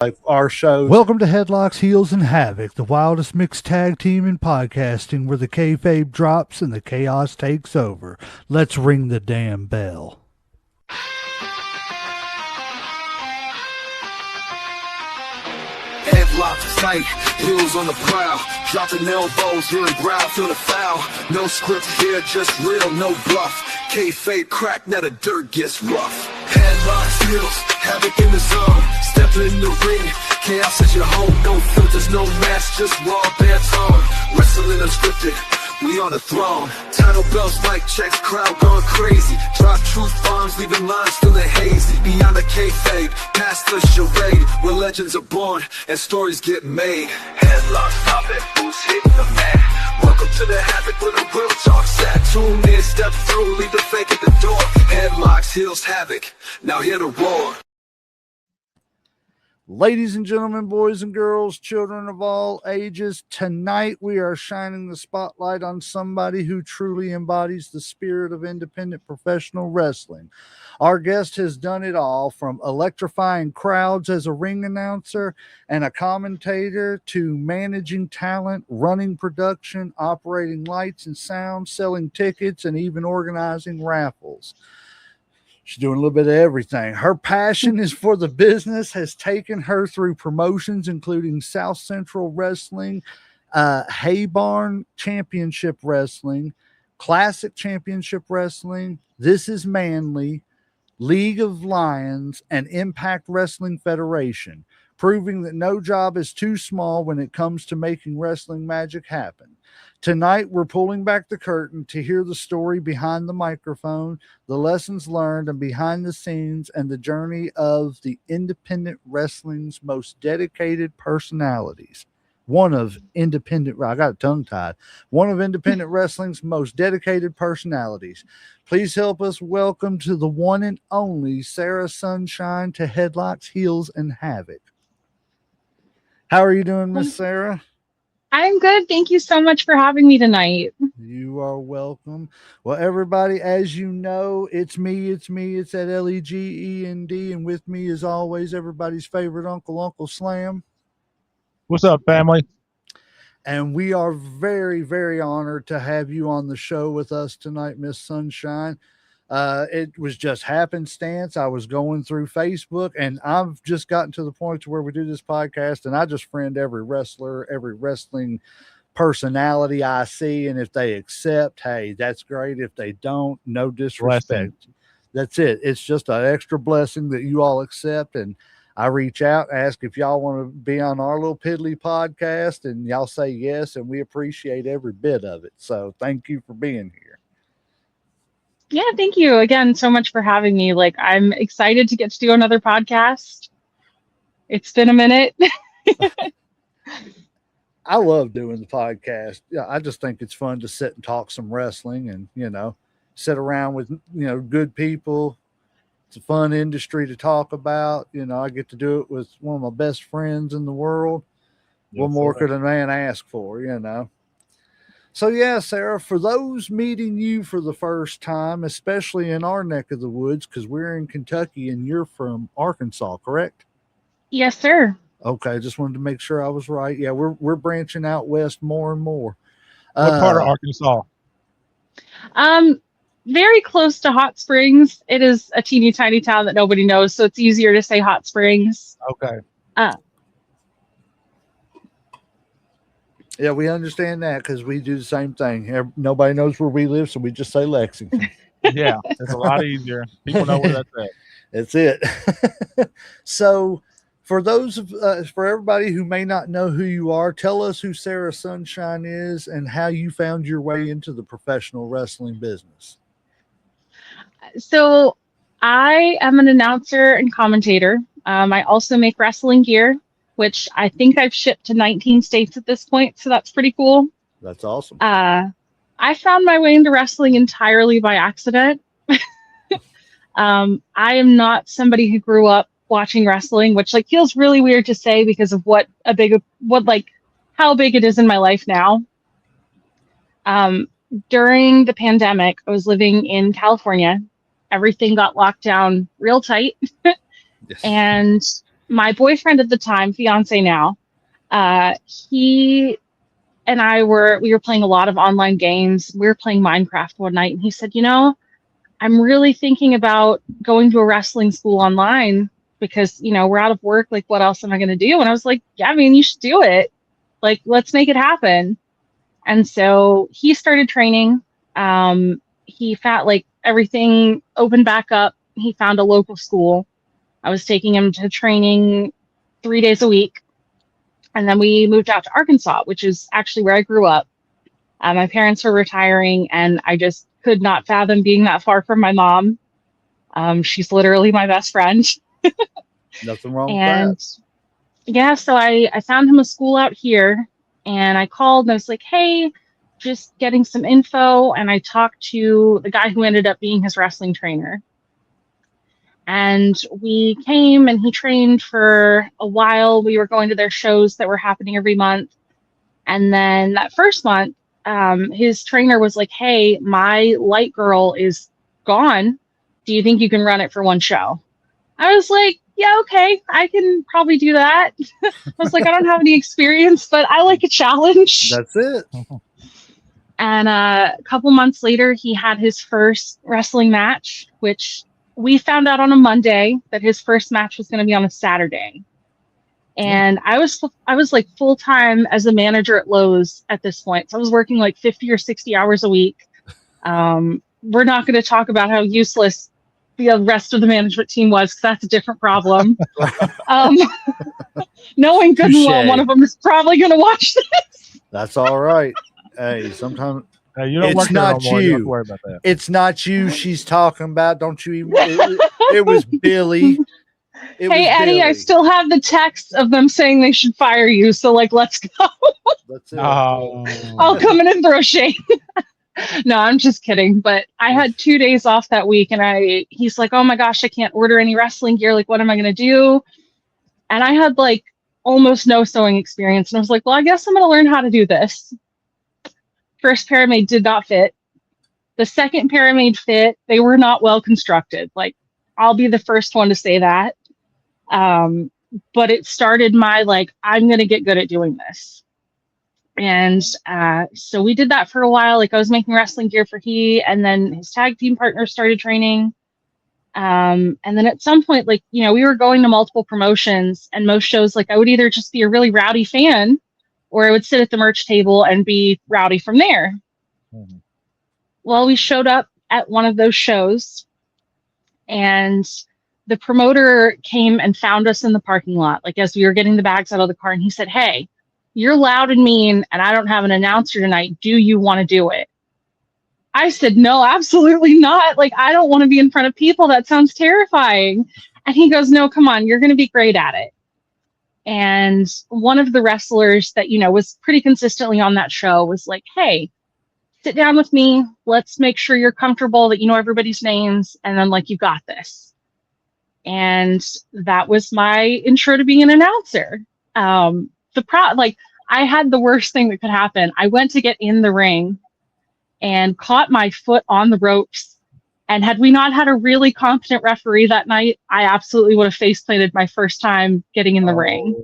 like our shows. Welcome to Headlocks, Heels, and Havoc, the wildest mixed tag team in podcasting, where the kayfabe drops and the chaos takes over. Let's ring the damn bell. Headlocks tight, heels on the prowl, dropping elbows, hearing growl, feel the foul. No script here, just real, no bluff. Kayfabe crack, now the dirt gets rough. Headlocks, heels, havoc in the zone. Step in the ring, chaos is your home. No filters, no mask, just raw bands on. Wrestling unscripted, we on the throne. Title belts, mic checks, crowd going crazy. Drop truth bombs, leaving lines feeling hazy. Beyond the kayfabe, past the charade, where legends are born and stories get made. Headlocks popping, who's hitting the mat? Welcome to the Havoc where the real talk's at. Tune in, step through, leave the fake at the door. Headlocks, heels, Havoc, now hear the roar. Ladies and gentlemen, boys and girls, children of all ages, tonight we are shining the spotlight on somebody who truly embodies the spirit of independent professional wrestling. Our guest has done it all, from electrifying crowds as a ring announcer and a commentator to managing talent, running production, operating lights and sound, selling tickets, and even organizing raffles. She's doing a little bit of everything. Her passion is for the business has taken her through promotions, including South Central Wrestling, Hay Barn Championship Wrestling, Classic Championship Wrestling, This Is Manly, League of Lions, and Impact Wrestling Federation, proving that no job is too small when it comes to making wrestling magic happen. Tonight, we're pulling back the curtain to hear the story behind the microphone, the lessons learned and behind the scenes, and the journey of the independent wrestling's most dedicated personalities. One of independent wrestling's most dedicated personalities. Please help us welcome to the one and only Sarah Sunshine to Headlocks, Heels, and Havoc. How are you doing, Miss Sarah? I'm good. Thank you so much for having me tonight. You are welcome. Well, everybody, as you know, it's me. It's that Legend, and with me, as always, everybody's favorite Uncle Slam. What's up, family? And we are very, very honored to have you on the show with us tonight, Miss Sunshine. It was just happenstance. I was going through Facebook, and I've just gotten to the point to where we do this podcast, and I just friend every wrestler, every wrestling personality I see, and if they accept, hey, that's great. If they don't, no disrespect. Blessing. That's it. It's just an extra blessing that you all accept, and I reach out, ask if y'all want to be on our little piddly podcast, and y'all say yes, and we appreciate every bit of it. So thank you for being here. Yeah, thank you again so much for having me. Like, I'm excited to get to do another podcast. It's been a minute. I love doing the podcast. Yeah, I just think it's fun to sit and talk some wrestling and, sit around with, good people. It's a fun industry to talk about. I get to do it with one of my best friends in the world. Yes, what more sir. could a man ask for? So, yeah, Sarah, for those meeting you for the first time, especially in our neck of the woods, because we're in Kentucky and you're from Arkansas, correct? Yes, sir. Okay, just wanted to make sure I was right. Yeah, we're branching out west more and more. What part of Arkansas? Very close to Hot Springs. It is a teeny tiny town that nobody knows, so it's easier to say Hot Springs. Okay. Yeah, we understand that because we do the same thing. Nobody knows where we live, so we just say Lexington. Yeah, it's a lot easier. People know where that's at. That's it. So, for everybody who may not know who you are, tell us who Sarah Sunshine is and how you found your way into the professional wrestling business. So, I am an announcer and commentator. I also make wrestling gear, which I think I've shipped to 19 states at this point, so that's pretty cool. That's awesome. I found my way into wrestling entirely by accident. I am not somebody who grew up watching wrestling, which feels really weird to say because of how big it is in my life now. During the pandemic, I was living in California. Everything got locked down real tight. Yes. And my boyfriend at the time, fiance now, he and we were playing a lot of online games. We were playing Minecraft one night, and he said, I'm really thinking about going to a wrestling school online because, we're out of work. Like, what else am I going to do? And I was like, yeah, I mean, you should do it. Like, let's make it happen. And so he started training. He found like everything opened back up. He found a local school. I was taking him to training 3 days a week. And then we moved out to Arkansas, which is actually where I grew up. My parents were retiring, and I just could not fathom being that far from my mom. She's literally my best friend. Nothing wrong And with that. yeah, so I found him a school out here, and I called and I was like, hey, just getting some info. And I talked to the guy who ended up being his wrestling trainer. And we came and he trained for a while. We were going to their shows that were happening every month. And then that first month, his trainer was like, hey, my light girl is gone. Do you think you can run it for one show? I was like, yeah, okay, I can probably do that. I was like, I don't have any experience, but I like a challenge. That's it. And a couple months later, he had his first wrestling match, which we found out on a Monday that his first match was going to be on a Saturday. And I was like full time as a manager at Lowe's at this point. So I was working like 50 or 60 hours a week. We're not going to talk about how useless the rest of the management team was, because that's a different problem. Knowing good and well, one of them is probably going to watch this. That's all right. Hey, sometimes You don't it's work there not no more. You don't have you. to worry about that. It's not you she's talking about. Don't you even? It was Billy. Hey, Eddie, Billy. I still have the text of them saying they should fire you. So, like, let's go. That's it. I'll come in and throw shade. No, I'm just kidding. But I had 2 days off that week, and he's like, oh my gosh, I can't order any wrestling gear. Like, what am I going to do? And I had like almost no sewing experience. And I was like, well, I guess I'm going to learn how to do this. First pair I made did not fit. The second pair I made fit. They were not well constructed. Like, I'll be the first one to say that. But it started my, like, I'm going to get good at doing this. And so we did that for a while. Like, I was making wrestling gear for and then his tag team partner started training. And then at some point, like, we were going to multiple promotions, and most shows, like, I would either just be a really rowdy fan, or I would sit at the merch table and be rowdy from there. Mm-hmm. Well, we showed up at one of those shows, and the promoter came and found us in the parking lot, like, as we were getting the bags out of the car, and he said, hey, you're loud and mean, and I don't have an announcer tonight. Do you want to do it? I said, no, absolutely not. Like, I don't want to be in front of people. That sounds terrifying. And he goes, no, come on, you're going to be great at it. And one of the wrestlers that, was pretty consistently on that show was like, hey, sit down with me. Let's make sure you're comfortable, that you know everybody's names. And then, like, you got this. And that was my intro to being an announcer. I had the worst thing that could happen. I went to get in the ring and caught my foot on the ropes. And had we not had a really competent referee that night, I absolutely would have face planted my first time getting in the ring.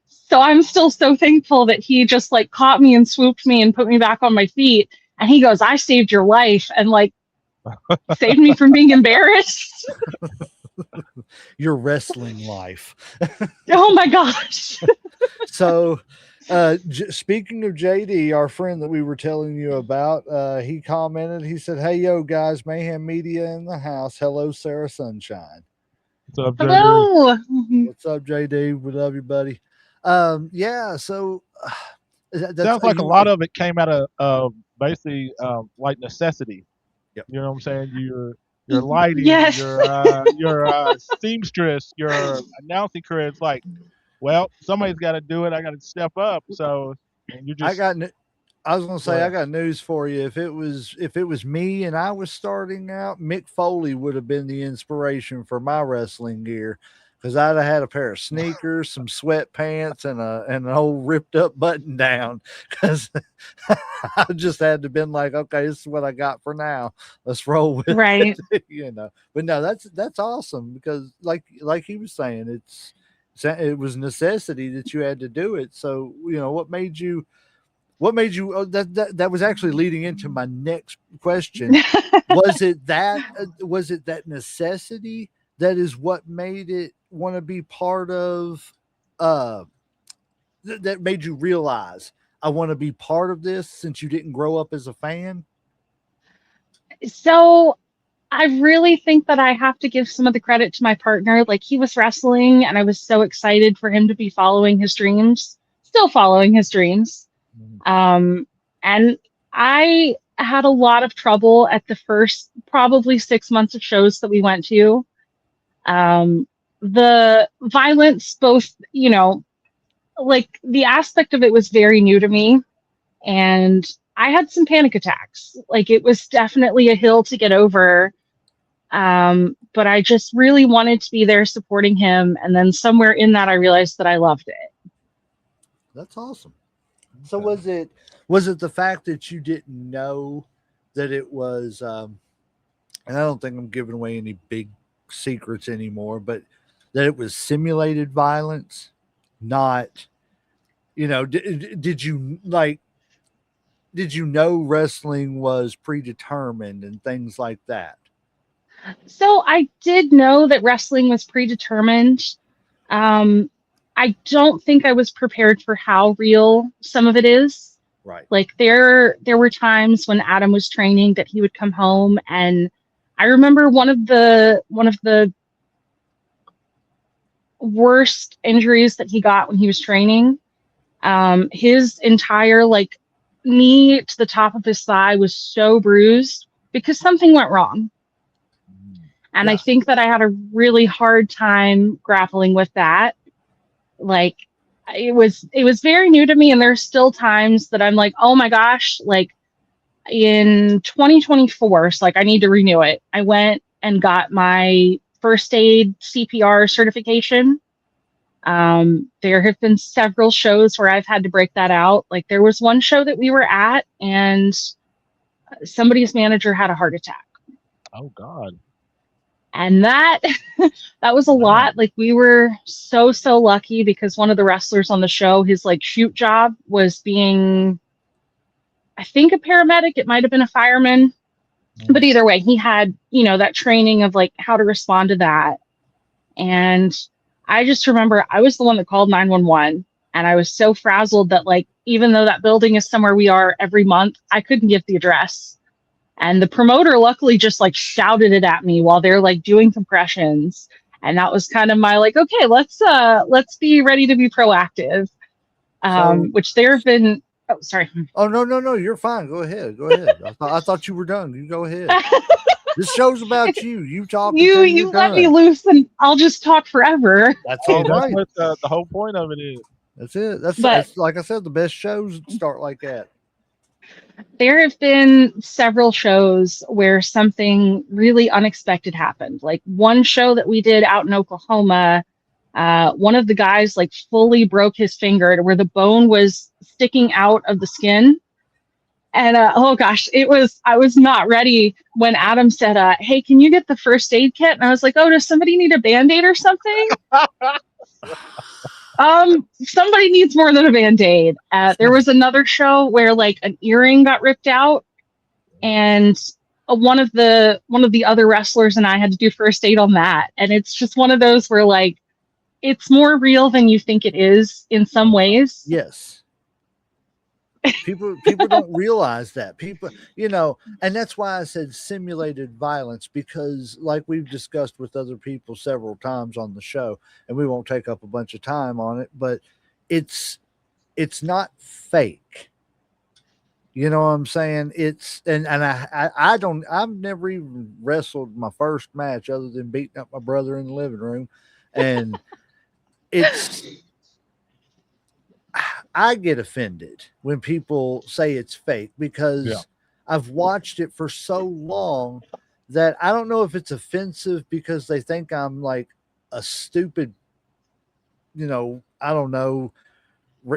So I'm still so thankful that he just, like, caught me and swooped me and put me back on my feet. And he goes, I saved your life, and, like, saved me from being embarrassed. Your wrestling life. Oh my gosh. So, speaking of JD, our friend that we were telling you about, he commented, he said, hey, yo, guys, Mayhem Media in the house. Hello, Sarah Sunshine. What's up, JD? Hello. What's up, JD? We love you, buddy. Yeah, so sounds like a lot of it came out of basically like necessity. Yep. You know what I'm saying? Your lighting, yes. your seamstress, your announcing career. It's like, well, somebody's got to do it. I got to step up. So, and you just. I was going to say, I got news for you. If it was me and I was starting out, Mick Foley would have been the inspiration for my wrestling gear, because I'd have had a pair of sneakers, some sweatpants, and an old ripped up button down, because I just had to been like, okay, this is what I got for now. Let's roll with it. But no, that's awesome, because like he was saying, it was necessity that you had to do it. So, what made you, that was actually leading into my next question. Was it that necessity that is what made it want to be part of, uh, that made you realize I want to be part of this since you didn't grow up as a fan? So I really think that I have to give some of the credit to my partner. Like, he was wrestling and I was so excited for him to be following his dreams, still following his dreams. And I had a lot of trouble at the first probably 6 months of shows that we went to. The violence, both, like the aspect of it was very new to me. And I had some panic attacks. Like, it was definitely a hill to get over. But I just really wanted to be there supporting him. And then somewhere in that, I realized that I loved it. That's awesome. So was it the fact that you didn't know that it was, and I don't think I'm giving away any big secrets anymore, but that it was simulated violence, not, did you know wrestling was predetermined and things like that? So I did know that wrestling was predetermined. I don't think I was prepared for how real some of it is. Right. Like, there were times when Adam was training that he would come home, and I remember one of the worst injuries that he got when he was training. His entire knee to the top of his thigh was so bruised because something went wrong. And I think that I had a really hard time grappling with that. Like, it was very new to me. And there's still times that I'm like, oh my gosh, like in 2024, so I need to renew it. I went and got my first aid CPR certification. There have been several shows where I've had to break that out. Like, there was one show that we were at and somebody's manager had a heart attack. Oh God. And that was a lot. Like, we were so lucky because one of the wrestlers on the show, his shoot job was being, I think, a paramedic. It might have been a fireman, but either way, he had, that training of how to respond to that. And I just remember I was the one that called 911, and I was so frazzled that even though that building is somewhere we are every month, I couldn't give the address. And the promoter luckily just shouted it at me while they're doing compressions. And that was kind of my okay, let's be ready to be proactive. Which there have been, oh, sorry. Oh, no, you're fine. Go ahead. I thought you were done. You go ahead. This show's about you. You talk. You let me loose and I'll just talk forever. That's all right. That's what the whole point of it is. That's it. That's like I said, the best shows start like that. There have been several shows where something really unexpected happened. Like, one show that we did out in Oklahoma, one of the guys fully broke his finger to where the bone was sticking out of the skin. And oh gosh, I was not ready when Adam said, hey, can you get the first aid kit? And I was like, oh, does somebody need a Band-Aid or something? Somebody needs more than a Band-Aid. There was another show where an earring got ripped out, and one of the other wrestlers and I had to do first aid on that. And it's just one of those where it's more real than you think it is in some ways. Yes. People don't realize that. People, and that's why I said simulated violence, because like we've discussed with other people several times on the show, and we won't take up a bunch of time on it, but it's not fake. You know what I'm saying? I've never even wrestled my first match other than beating up my brother in the living room. And I get offended when people say it's fake, because I've watched it for so long that I don't know if it's offensive because they think I'm a stupid, I don't know,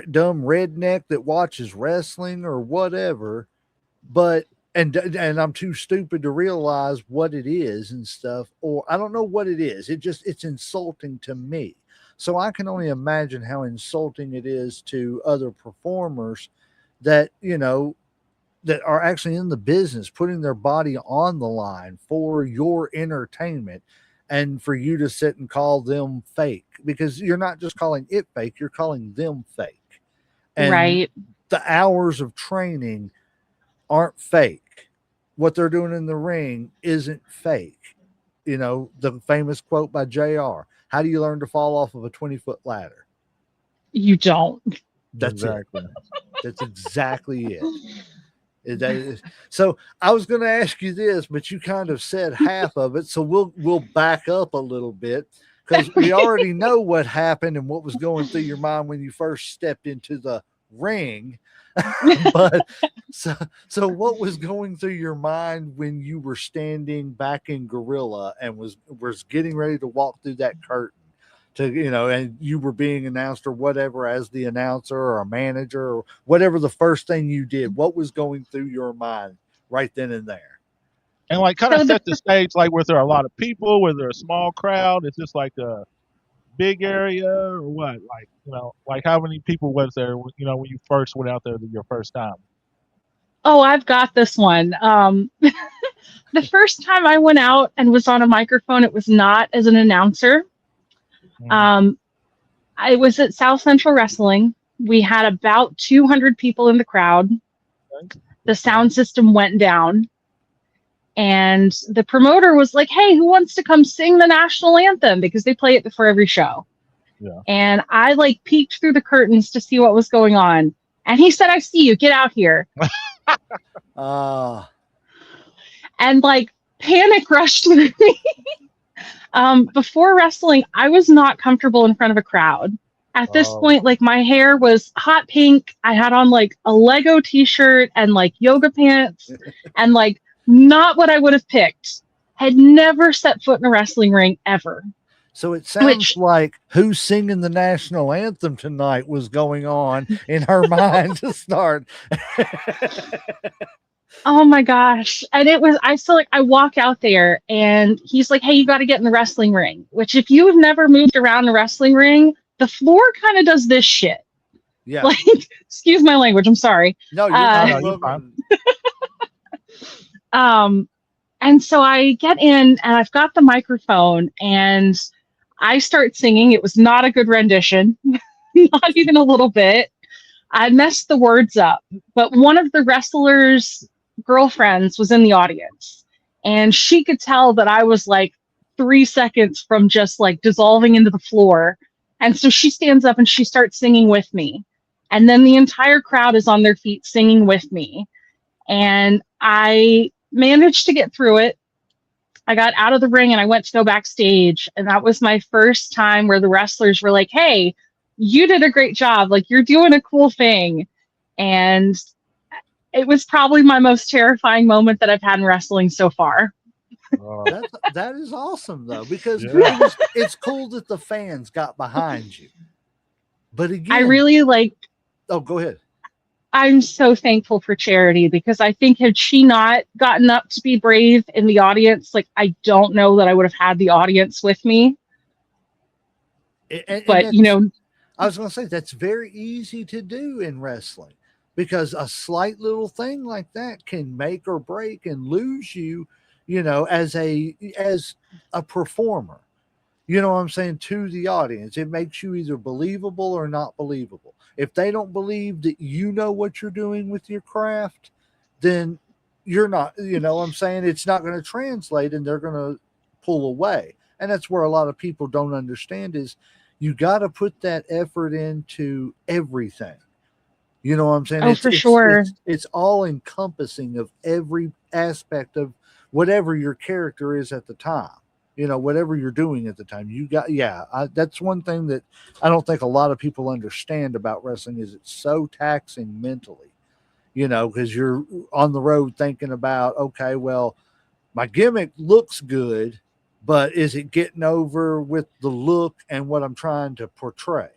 dumb redneck that watches wrestling or whatever, but and I'm too stupid to realize what it is and stuff, or I don't know what it is. It's insulting to me. So I can only imagine how insulting it is to other performers that, that are actually in the business, putting their body on the line for your entertainment, and for you to sit and call them fake, because you're not just calling it fake, you're calling them fake. And Right. the hours of training aren't fake. What they're doing in the ring isn't fake. The famous quote by JR: how do you learn to fall off of a 20-foot ladder? You don't. That's Exactly. it. That's exactly it. So I was going to ask you this, but you kind of said half of it. So we'll back up a little bit, because we already know what happened and what was going through your mind when you first stepped into the ring. But so what was going through your mind when you were standing back in Gorilla and was getting ready to walk through that curtain to, and you were being announced or whatever as the announcer or a manager or whatever the first thing you did? What was going through your mind right then and there? And like kind of So set the stage, like was there a lot of people? Was there a small crowd? Is this like a big area or what? Like, like how many people was there, when you first went out there your first time? oh, I've got this one. The first time I went out and was on a microphone, it was not as an announcer. Mhm. Um, I was at South Central Wrestling. We had about 200 people in the crowd. Okay. The sound system went down, and the promoter was like, "Hey, who wants to come sing the national anthem?" Because they play it before every show. Yeah. And I like peeked through the curtains to see what was going on. And he said, "I see you. Get out here." Ah, And like panic rushed through me. Before wrestling, I was not comfortable in front of a crowd. At this Oh, point, like my hair was hot pink. I had on like a Lego t-shirt and like yoga pants and like not what I would have picked. Had never set foot in a wrestling ring ever. so it sounds Which, like who's singing the national anthem tonight was going on in her mind to start. oh my gosh. And it was, I still like, I walk out there and he's like, "Hey, you got to get in the wrestling ring," which if you've never moved around a wrestling ring, the floor kind of does this shit. Yeah. Like, excuse my language. I'm sorry. No, you're Uh, no, you're fine. Um, and so I get in and I've got the microphone and I start singing. It was not a good rendition, not even a little bit. I messed the words up, but one of the wrestlers' girlfriends was in the audience and she could tell that I was like 3 seconds from just like dissolving into the floor. And so she stands up and she starts singing with me. And then the entire crowd is on their feet singing with me. And I managed to get through it. I got out of the ring and I went to go backstage. And that was my first time where the wrestlers were like, "Hey, you did a great job. Like, you're doing a cool thing." And it was probably my most terrifying moment that I've had in wrestling so far. Oh, That is awesome though, because yeah. it's cool that the fans got behind you. But I again, really like, oh, go ahead. I'm so thankful for Charity because I think had she not gotten up to be brave in the audience, like, I don't know that I would have had the audience with me. And But, you that's, know, I was going to say, that's very easy to do in wrestling, because a slight little thing like that can make or break and lose you, as a performer. You know what I'm saying? To the audience, it makes you either believable or not believable. If they don't believe that you know what you're doing with your craft, then you're not, what I'm saying? It's not going to translate and they're going to pull away. And that's where a lot of people don't understand is you got to put that effort into everything. You know what I'm saying? oh, for sure. It's all encompassing of every aspect of whatever your character is at the time. Whatever you're doing at the time, that's one thing that I don't think a lot of people understand about wrestling is it's so taxing mentally, because you're on the road thinking about, okay, well, my gimmick looks good, but is it getting over with the look and what I'm trying to portray?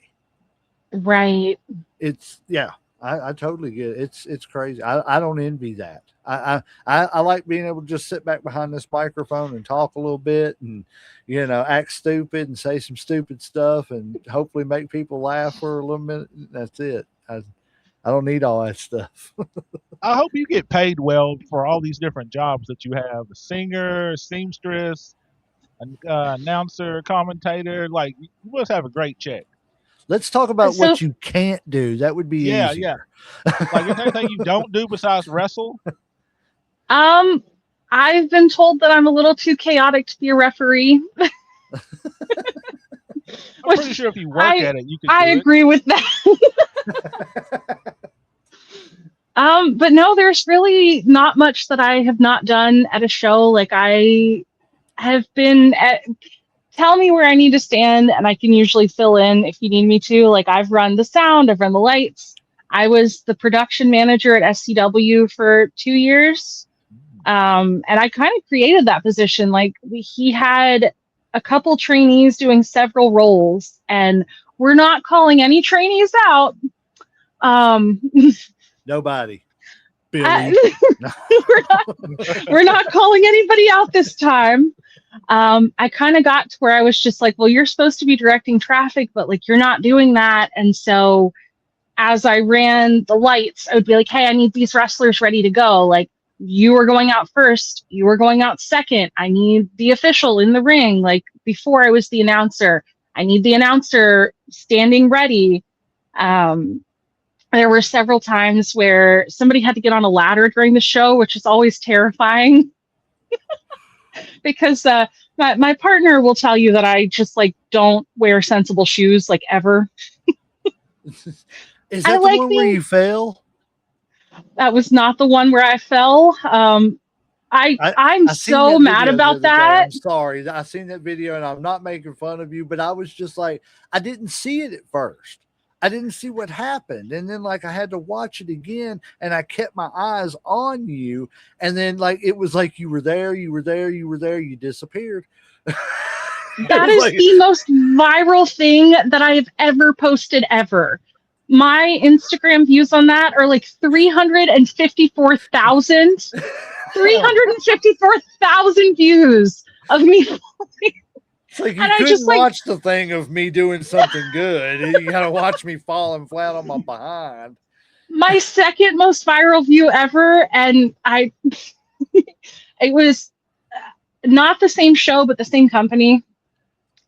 Right. It's, yeah. I totally get it. It's crazy. I don't envy that. I like being able to just sit back behind this microphone and talk a little bit and, act stupid and say some stupid stuff and hopefully make people laugh for a little minute. That's it. I don't need all that stuff. I hope you get paid well for all these different jobs that you have: a singer, seamstress, an announcer, commentator. Like, you must have a great check. Let's talk about So, what you can't do. That would be Yeah, easier. like, is there anything you don't do besides wrestle? I've been told that I'm a little too chaotic to be a referee. I'm pretty sure if you work at it, you can I do it. agree with that. But no, there's really not much that I have not done at a show. Like, I have been at, tell me where I need to stand and I can usually fill in if you need me to. Like, I've run the sound, I've run the lights. I was the production manager at SCW for 2 years. And I kind of created that position. Like, he had a couple trainees doing several roles, and we're not calling any trainees out. Nobody. Billy. We're not calling anybody out this time. I kind of got to where I was just like, well, you're supposed to be directing traffic, but like, you're not doing that. And so as I ran the lights, I would be like, hey, I need these wrestlers ready to go. Like, you are going out first, you are going out second. I need the official in the ring. Like, before I was the announcer, I need the announcer standing ready. There were several times where somebody had to get on a ladder during the show, which is always terrifying. Because my partner will tell you that I just like don't wear sensible shoes like ever. Is that the one where you fell? That was not the one where I fell. I'm so mad about that. I'm sorry. I seen that video and I'm not making fun of you, but I was just like, I didn't see it at first. I didn't see what happened. And then like I had to watch it again and I kept my eyes on you. And then like it was like you were there, you disappeared. That is like the most viral thing that I have ever posted ever. My Instagram views on that are like 354,000. 354,000 views of me falling. It's like you couldn't watch the thing of me doing something good. You got to watch me falling flat on my behind. My second most viral view ever, and it was not the same show, but the same company.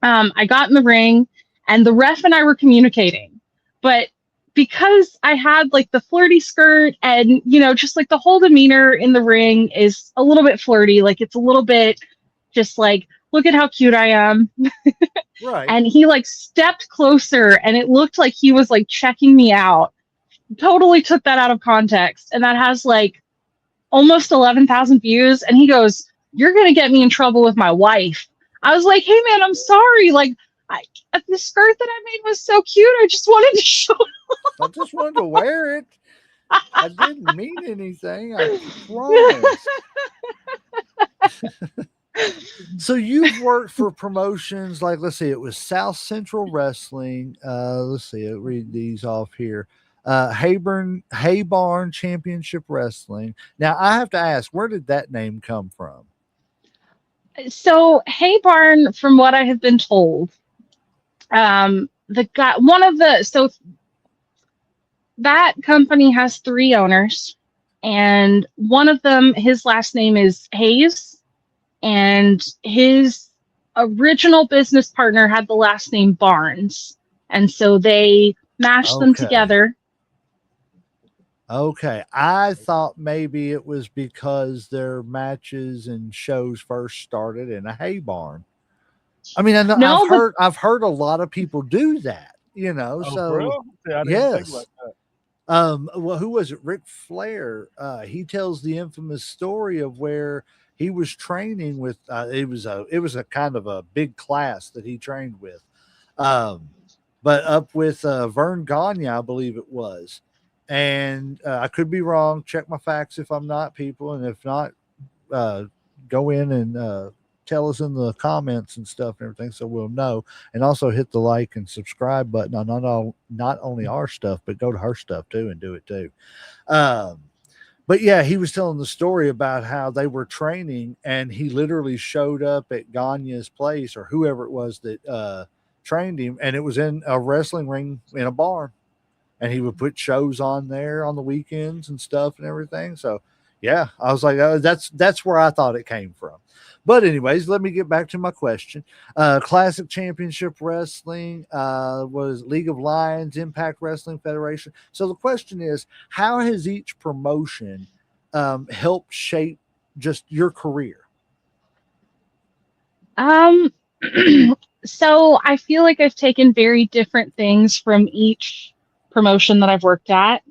I got in the ring, and the ref and I were communicating, but because I had like the flirty skirt and, just like the whole demeanor in the ring is a little bit flirty. Like, it's a little bit just like, look at how cute I am. Right. And he like stepped closer and it looked like he was like checking me out. Totally took that out of context. And that has like almost 11,000 views. And he goes, you're going to get me in trouble with my wife. I was like, hey man, I'm sorry. Like, the skirt that I made was so cute. I just wanted to show it off. I just wanted to wear it. I didn't mean anything. I promise. So you've worked for promotions like, let's see, it was South Central Wrestling. Let's see, I'll read these off here. Haybarn Championship Wrestling. Now I have to ask, where did that name come from? So Haybarn, from what I have been told, that company has 3 owners, and one of them, his last name is Hayes, and his original business partner had the last name Barnes, and so they mashed them together. Okay, I thought maybe it was because their matches and shows first started in a hay barn. I mean, I've heard a lot of people do that, so yes. Well, who was it? Ric Flair. He tells the infamous story of where he was training with. It was a kind of a big class that he trained with, but up with Vern Gagne, I believe it was. And I could be wrong. Check my facts if I'm not, people, and if not, go in and tell us in the comments and stuff and everything, so we'll know. And also hit the like and subscribe button on not only our stuff, but go to her stuff too and do it too. But yeah, he was telling the story about how they were training, and he literally showed up at Gagne's place or whoever it was that trained him, and it was in a wrestling ring in a barn, and he would put shows on there on the weekends and stuff and everything. So yeah, I was like, oh, that's where I thought it came from. But anyways, let me get back to my question. Classic Championship Wrestling was League of Lions, Impact Wrestling Federation. So the question is, how has each promotion helped shape just your career? So I feel like I've taken very different things from each promotion that I've worked at.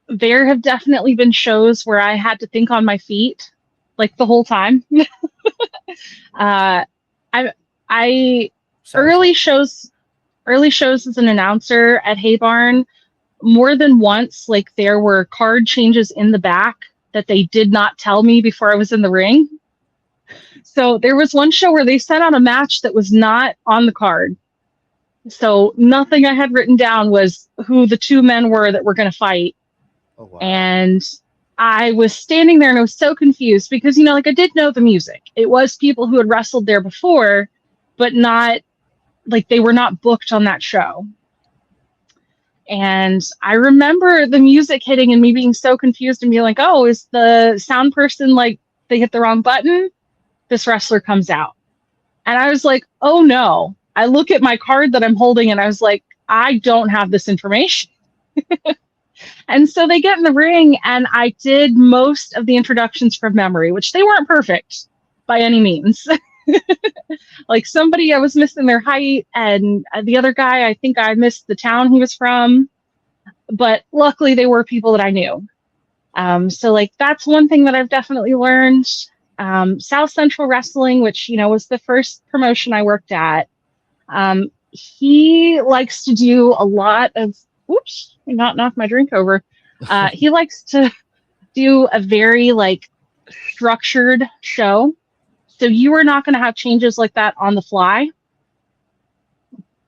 There have definitely been shows where I had to think on my feet, like the whole time. I early shows as an announcer at Hay Barn, more than once, like there were card changes in the back that they did not tell me before I was in the ring. So there was one show where they sent out a match that was not on the card. So nothing I had written down was who the two men were that were going to fight. Oh, wow. And I was standing there and I was so confused because, like I did know the music. It was people who had wrestled there before, but not like they were not booked on that show. And I remember the music hitting and me being so confused and being like, oh, is the sound person like they hit the wrong button? This wrestler comes out. And I was like, oh no. I look at my card that I'm holding and I was like, I don't have this information. And so they get in the ring and I did most of the introductions from memory, which they weren't perfect by any means. Like somebody, I was missing their height, and the other guy, I think I missed the town he was from. But luckily they were people that I knew. So like that's one thing that I've definitely learned. South Central Wrestling, which, was the first promotion I worked at. He likes to do a lot of, oops, I not knocked my drink over. He likes to do a very like structured show. So you are not going to have changes like that on the fly,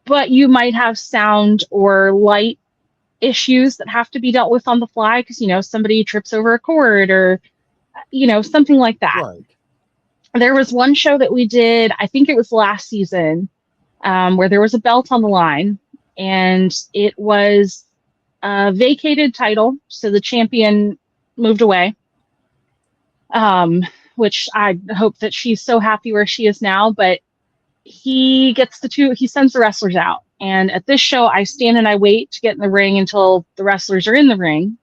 but you might have sound or light issues that have to be dealt with on the fly because, somebody trips over a cord or, something like that. Right. There was one show that we did, I think it was last season, where there was a belt on the line, and it was a vacated title. So the champion moved away, which I hope that she's so happy where she is now, but he sends the wrestlers out. And at this show, I stand and I wait to get in the ring until the wrestlers are in the ring.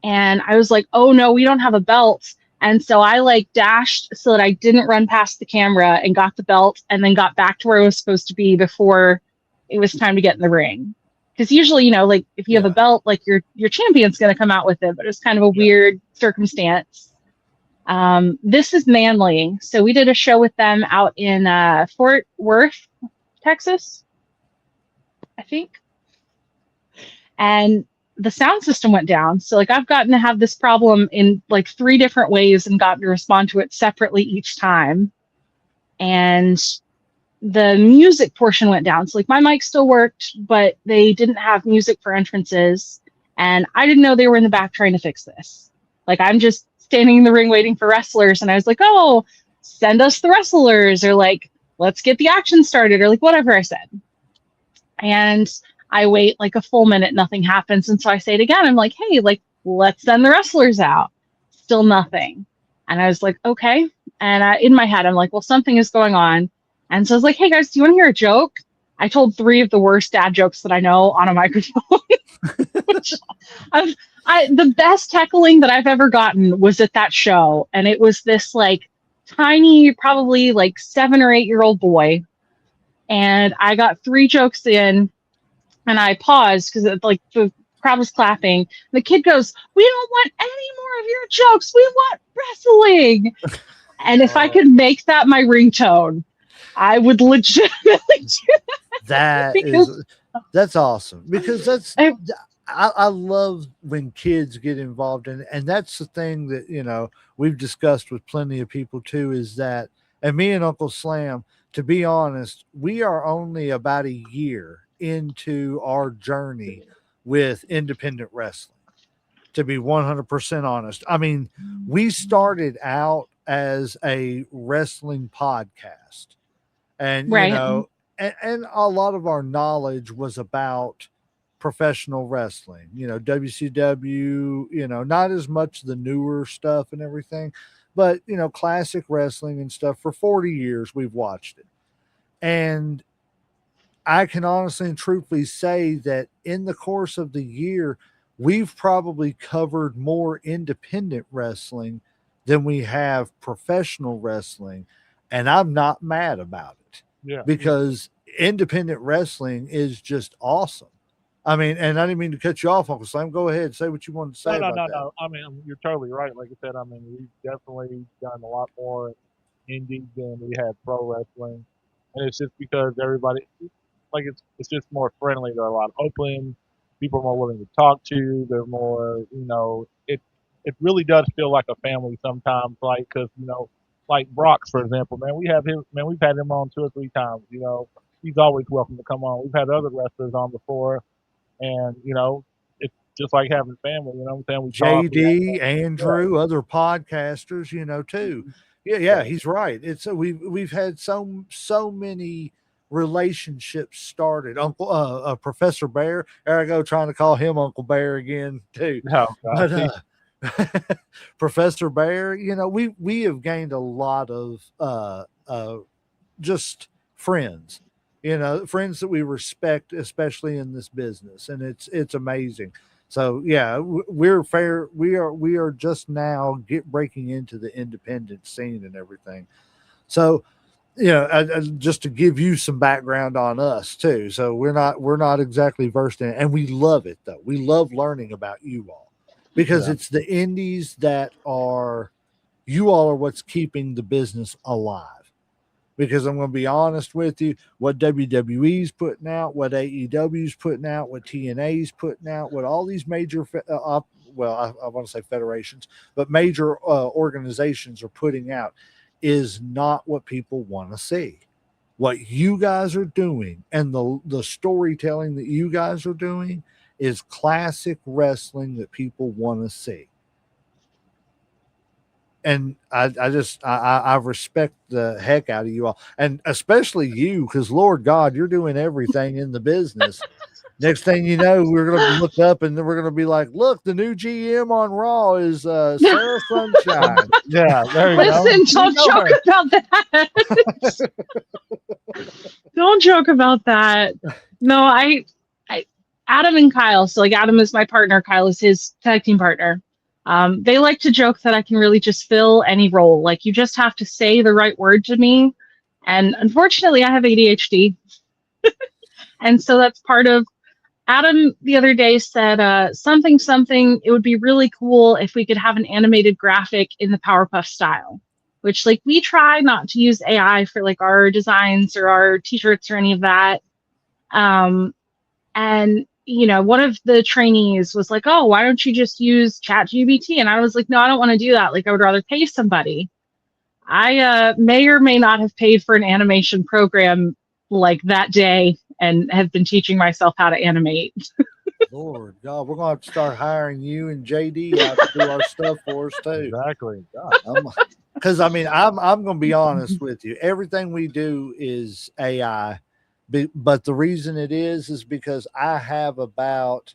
And I was like, oh no, we don't have a belt. And so I like dashed so that I didn't run past the camera and got the belt and then got back to where I was supposed to be before it was time to get in the ring. Because usually, like if you have a belt, like your champion's going to come out with it, but it's kind of a weird circumstance. This is Manly. So we did a show with them out in Fort Worth, Texas, I think. And the sound system went down. So like I've gotten to have this problem in like 3 different ways and gotten to respond to it separately each time. And the music portion went down. So like my mic still worked, but they didn't have music for entrances. And I didn't know they were in the back trying to fix this. Like I'm just standing in the ring waiting for wrestlers. And I was like, oh, send us the wrestlers, or like, let's get the action started, or like whatever I said. And I wait like a full minute, nothing happens. And so I say it again. I'm like, hey, like, let's send the wrestlers out. Still nothing. And I was like, okay. And in my head, I'm like, well, something is going on. And so I was like, hey guys, do you want to hear a joke? I told 3 of the worst dad jokes that I know on a microphone. Which the best heckling that I've ever gotten was at that show. And it was this like tiny, probably like 7 or 8-year-old boy. And I got 3 jokes in. And I paused because like the crowd was clapping. The kid goes, we don't want any more of your jokes. We want wrestling. And if I could make that my ringtone, I would legitimately do that. That's awesome, because I love when kids get involved in it. And that's the thing that, we've discussed with plenty of people too, is that, and me and Uncle Slam, to be honest, we are only about a year into our journey with independent wrestling, to be 100% honest. I mean, we started out as a wrestling podcast, and, Right. and a lot of our knowledge was about professional wrestling, WCW, not as much the newer stuff and everything, but, classic wrestling and stuff. For 40 years, we've watched it. And I can honestly and truthfully say that in the course of the year, we've probably covered more independent wrestling than we have professional wrestling. And I'm not mad about it, Yeah. because independent wrestling is just awesome. I mean, and I didn't mean to cut you off, Uncle Sam. Go ahead, say what you wanted to say about that. No. I mean, you're totally right. Like I said, I mean, we've definitely done a lot more indies than we had pro wrestling, and it's just because everybody, like, it's just more friendly. They're a lot open. People are more willing to talk to. They're more, it really does feel like a family sometimes. Like, because like Brock's, for example, man, we've had him on 2 or 3 times. He's always welcome to come on. We've had other wrestlers on before, and it's just like having family. You know what I'm saying? We talk. JD, Yeah. Andrew, other podcasters, too. Yeah, he's right. It's we've had so many relationships started. Uncle Professor Bear, there I go, trying to call him Uncle Bear again too. No, But Professor Bear, we have gained a lot of just friends, friends that we respect, especially in this business, and it's amazing. So yeah, we're fair. We are just now breaking into the independent scene and everything. So just to give you some background on us too. So we're not exactly versed in it, and we love it though. We love learning about you all, because it's the indies that are, you all are what's keeping the business alive. Because I'm going to be honest with you, what WWE's putting out, what AEW's putting out, what TNA's putting out, what all these major, I want to say federations, but major organizations are putting out is not what people want to see. What you guys are doing and the storytelling that you guys are doing is classic wrestling that people want to see. And I respect the heck out of you all, and especially you, because Lord God, you're doing everything in the business. Next thing you know, we're going to look up and then we're going to be like, look, the new GM on Raw is Sarah Sunshine. Yeah, there you Listen, go. don't joke about that. Don't joke about that. No, I, Adam and Kyle. So like, Adam is my partner. Kyle is his tag team partner. They like to joke that I can really just fill any role. Like, you just have to say the right word to me. And unfortunately, I have ADHD. And so that's part of, Adam the other day said something, it would be really cool if we could have an animated graphic in the Powerpuff style, which, like, we try not to use AI for like our designs or our t-shirts or any of that. And one of the trainees was like, oh, why don't you just use ChatGPT? And I was like, no, I don't want to do that. Like, I would rather pay somebody. I may or may not have paid for an animation program like that day and have been teaching myself how to animate. Lord God, we're going to have to start hiring you and JD out to do our stuff for us too. Exactly. Because I mean, I'm going to be honest with you. Everything we do is AI. But the reason it is because I have about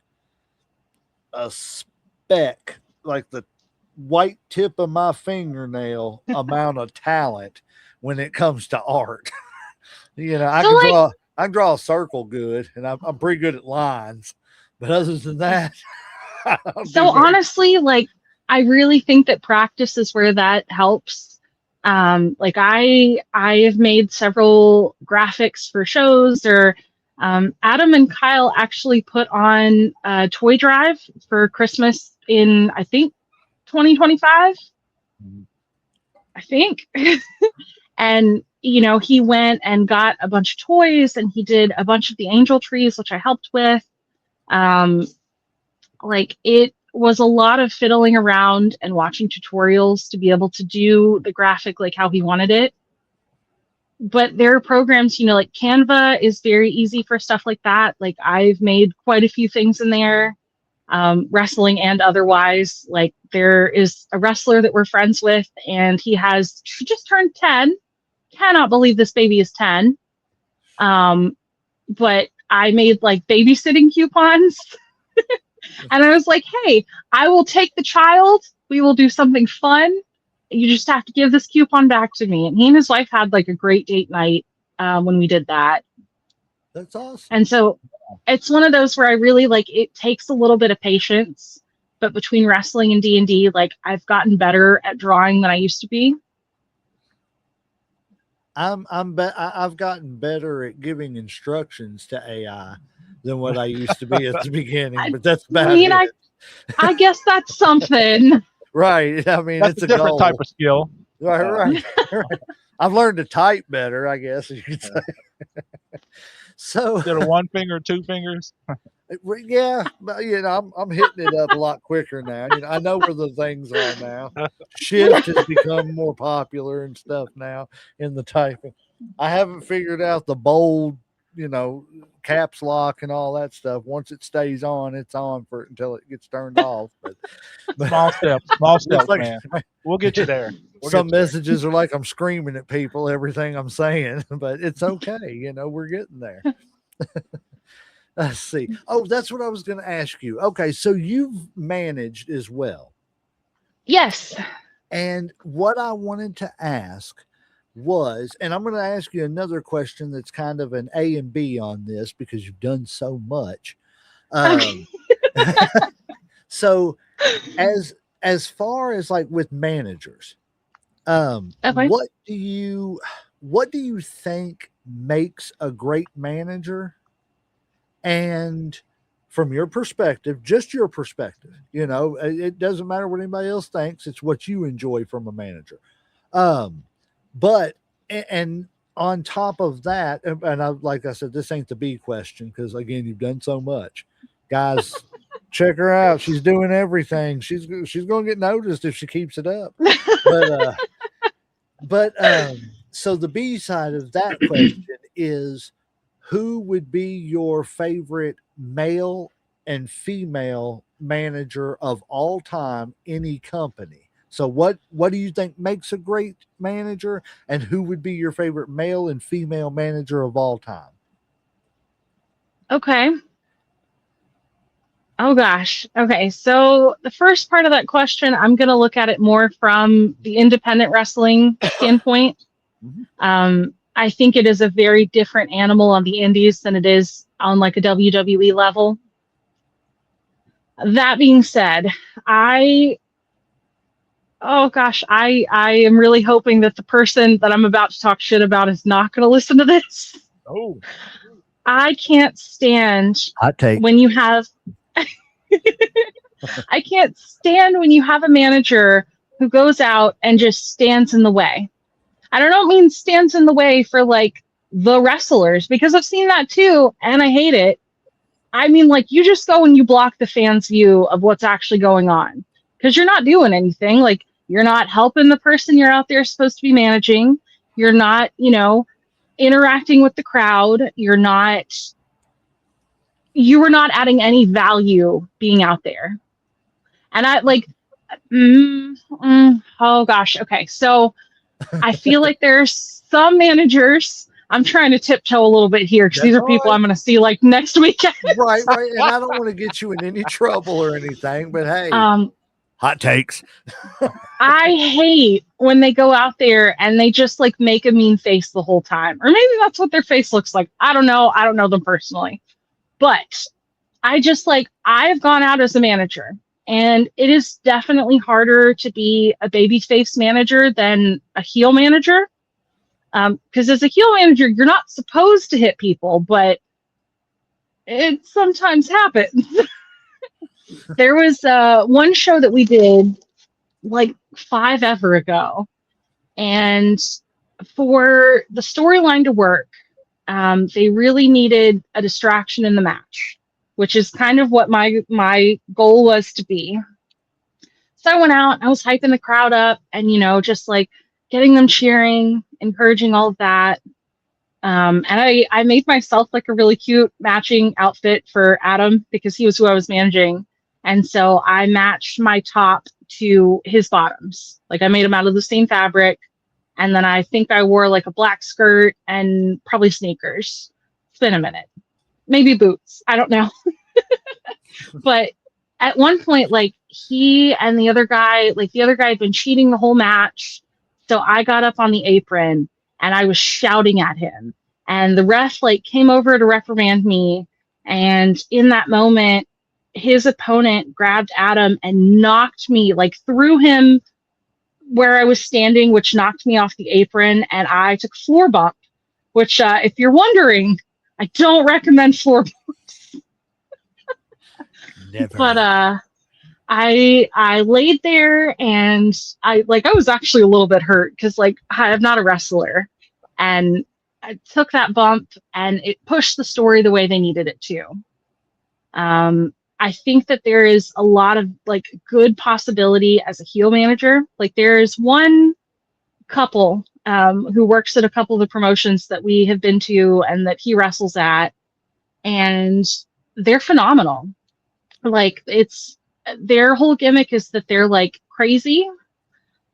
a speck, like the white tip of my fingernail amount of talent when it comes to art. I can draw a circle good, and I'm pretty good at lines. But other than that, so honestly, like, I really think that practice is where that helps. Like, I have made several graphics for shows, or Adam and Kyle actually put on a toy drive for Christmas in, I think, 2025. I think. And he went and got a bunch of toys, and he did a bunch of the angel trees, which I helped with. like it was a lot of fiddling around and watching tutorials to be able to do the graphic like how he wanted it. But there are programs, like Canva is very easy for stuff like that. Like I've made quite a few things in there, wrestling and otherwise. Like there is a wrestler that we're friends with, and he just turned 10. Cannot believe this baby is 10. But I made like babysitting coupons. And I was like, hey, I will take the child. We will do something fun. You just have to give this coupon back to me. And he and his wife had like a great date night when we did that. That's awesome. And so it's one of those where I really like, it takes a little bit of patience, but between wrestling and D&D, like I've gotten better at drawing than I used to be. I've gotten better at giving instructions to AI than what I used to be at the beginning, but that's about it. I guess that's something. Right. I mean, That's it's a different goal. type of skill. Right. I've learned to type better, I guess you could say. So Instead of one finger, two fingers. yeah, but I'm hitting it up a lot quicker now. I know where the things are now. Shift has become more popular and stuff now in the typing. I haven't figured out the bold, caps lock and all that stuff. Once it stays on, it's on for until it gets turned off. But Small steps, like, man. We'll get you there. Some messages are like I'm screaming at people, everything I'm saying, but it's okay. We're getting there. Let's see. Oh, that's what I was going to ask you. Okay, so you've managed as well. Yes. And what I wanted to ask was, and I'm going to ask you another question that's kind of an A and B on this because you've done so much. So as far as like with managers, Okay. what do you think makes a great manager? And from your perspective, just your perspective, it doesn't matter what anybody else thinks. It's what you enjoy from a manager. But on top of that, and like I said, this ain't the B question because again, you've done so much, guys. Check her out. She's doing everything. She's going to get noticed if she keeps it up. But so the B side of that question is, who would be your favorite male and female manager of all time, any company? So what do you think makes a great manager, and who would be your favorite male and female manager of all time? Okay. Oh gosh. Okay. So the first part of that question, I'm going to look at it more from the independent wrestling standpoint. I think it is a very different animal on the indies than it is on like a WWE level. That being said, I am really hoping that the person that I'm about to talk shit about is not going to listen to this. Oh, I can't stand when you have I can't stand when you have a manager who goes out and just stands in the way. I don't mean stands in the way for like the wrestlers, because I've seen that too and I hate it. I mean, like, you just go and you block the fans' view of what's actually going on because you're not doing anything. Like, you're not helping the person you're out there supposed to be managing. You're not, interacting with the crowd. You were not adding any value being out there. And I like, oh gosh. Okay. So I feel like there's some managers, I'm trying to tiptoe a little bit here because these are people I'm going to see like next weekend. Right. And I don't want to get you in any trouble or anything, but hey, hot takes. I hate when they go out there and they just like make a mean face the whole time. Or maybe that's what their face looks like. I don't know. I don't know them personally. But I've gone out as a manager, and it is definitely harder to be a babyface manager than a heel manager. Because as a heel manager, you're not supposed to hit people, but it sometimes happens. There was one show that we did like 5 ever ago, and for the storyline to work, they really needed a distraction in the match. which is kind of what my goal was to be. So I went out, I was hyping the crowd up and, just like getting them cheering, encouraging all of that. And I made myself like a really cute matching outfit for Adam because he was who I was managing. And so I matched my top to his bottoms. Like I made them out of the same fabric. And then I think I wore like a black skirt and probably sneakers. It's been a minute. Maybe boots. I don't know. But at one point, like he and the other guy had been cheating the whole match. So I got up on the apron and I was shouting at him. And the ref like came over to reprimand me. And in that moment, his opponent grabbed Adam and knocked me, like threw him where I was standing, which knocked me off the apron. And I took a floor bump, which if you're wondering, I don't recommend floor bumps. Never. But I laid there and I was actually a little bit hurt because like I'm not a wrestler, and I took that bump and it pushed the story the way they needed it to. I think that there is a lot of like good possibility as a heel manager. Like there's one couple who works at a couple of the promotions that we have been to and that he wrestles at, and they're phenomenal. Like it's their whole gimmick is that they're like crazy.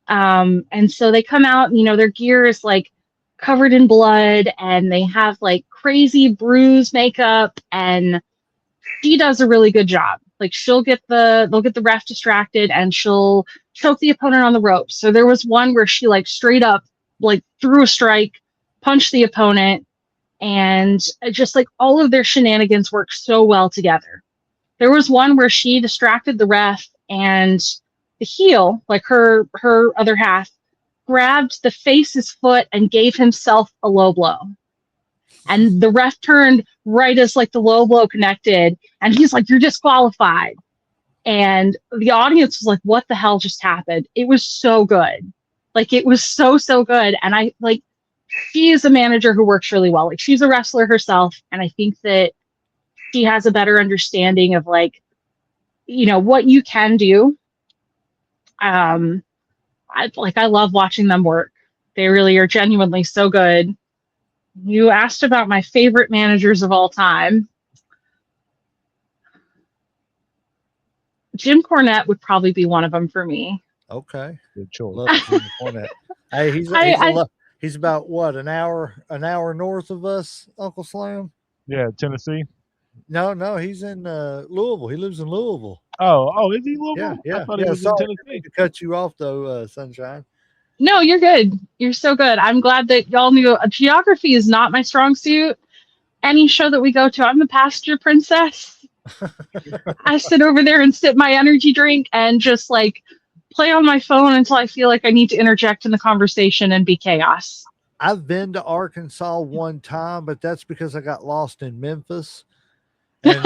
And so they come out, their gear is like covered in blood and they have like crazy bruise makeup, and she does a really good job. Like they'll get the ref distracted and she'll choke the opponent on the ropes. So there was one where she like straight up like threw a strike, punched the opponent, and just like all of their shenanigans work so well together. There was one where she distracted the ref and the heel, like her other half, grabbed the face's foot and gave himself a low blow. And the ref turned right as like the low blow connected, and he's like, "You're disqualified." And the audience was like, "What the hell just happened?" It was so good. Like it was so good. And I like, she is a manager who works really well. Like she's a wrestler herself, and I think that she has a better understanding of like, what you can do. I love watching them work. They really are genuinely so good. You asked about my favorite managers of all time. Jim Cornette would probably be one of them for me. Okay. Good choice. Love Jim Cornette. Hey, he's about what, an hour north of us, Uncle Slam? Yeah, Tennessee. No, he's in Louisville. He lives in Louisville. Oh, is he Louisville? Yeah. I thought he was Sorry, in Tennessee. to cut you off though, Sunshine. No, you're good. You're so good. I'm glad that y'all knew. Geography is not my strong suit. Any show that we go to, I'm a passenger princess. I sit over there and sip my energy drink and just like play on my phone until I feel like I need to interject in the conversation and be chaos. I've been to Arkansas one time, but that's because I got lost in Memphis and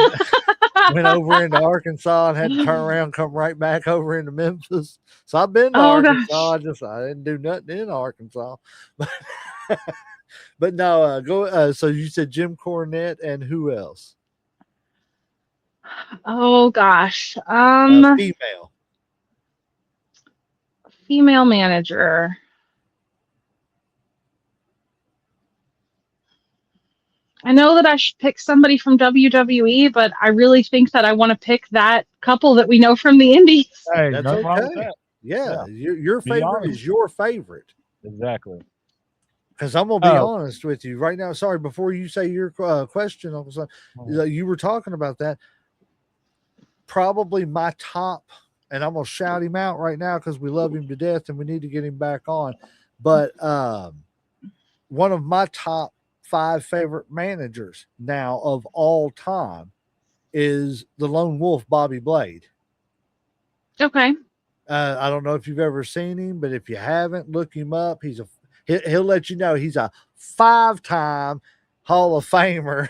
went over into Arkansas and had to turn around, come right back over into Memphis. So I've been to Arkansas. I didn't do nothing in Arkansas. But no, go. So you said Jim Cornette and who else? Oh gosh. Female manager. I know that I should pick somebody from WWE, but I really think that I want to pick that couple that we know from the Indies. Hey, That's nothing wrong with okay. that. Yeah. Your favorite honest. is your favorite. Exactly. Because I'm gonna be honest with you right now. Sorry, before you say your question, Uncle Son, you were talking about that. Probably my top, and I'm gonna shout him out right now because we love him to death and we need to get him back on. But one of my top 5 favorite managers now of all time is the Lone Wolf, Bobby Blade. Okay. I don't know if you've ever seen him, but if you haven't, look him up. He'll let you know he's a 5-time Hall of Famer.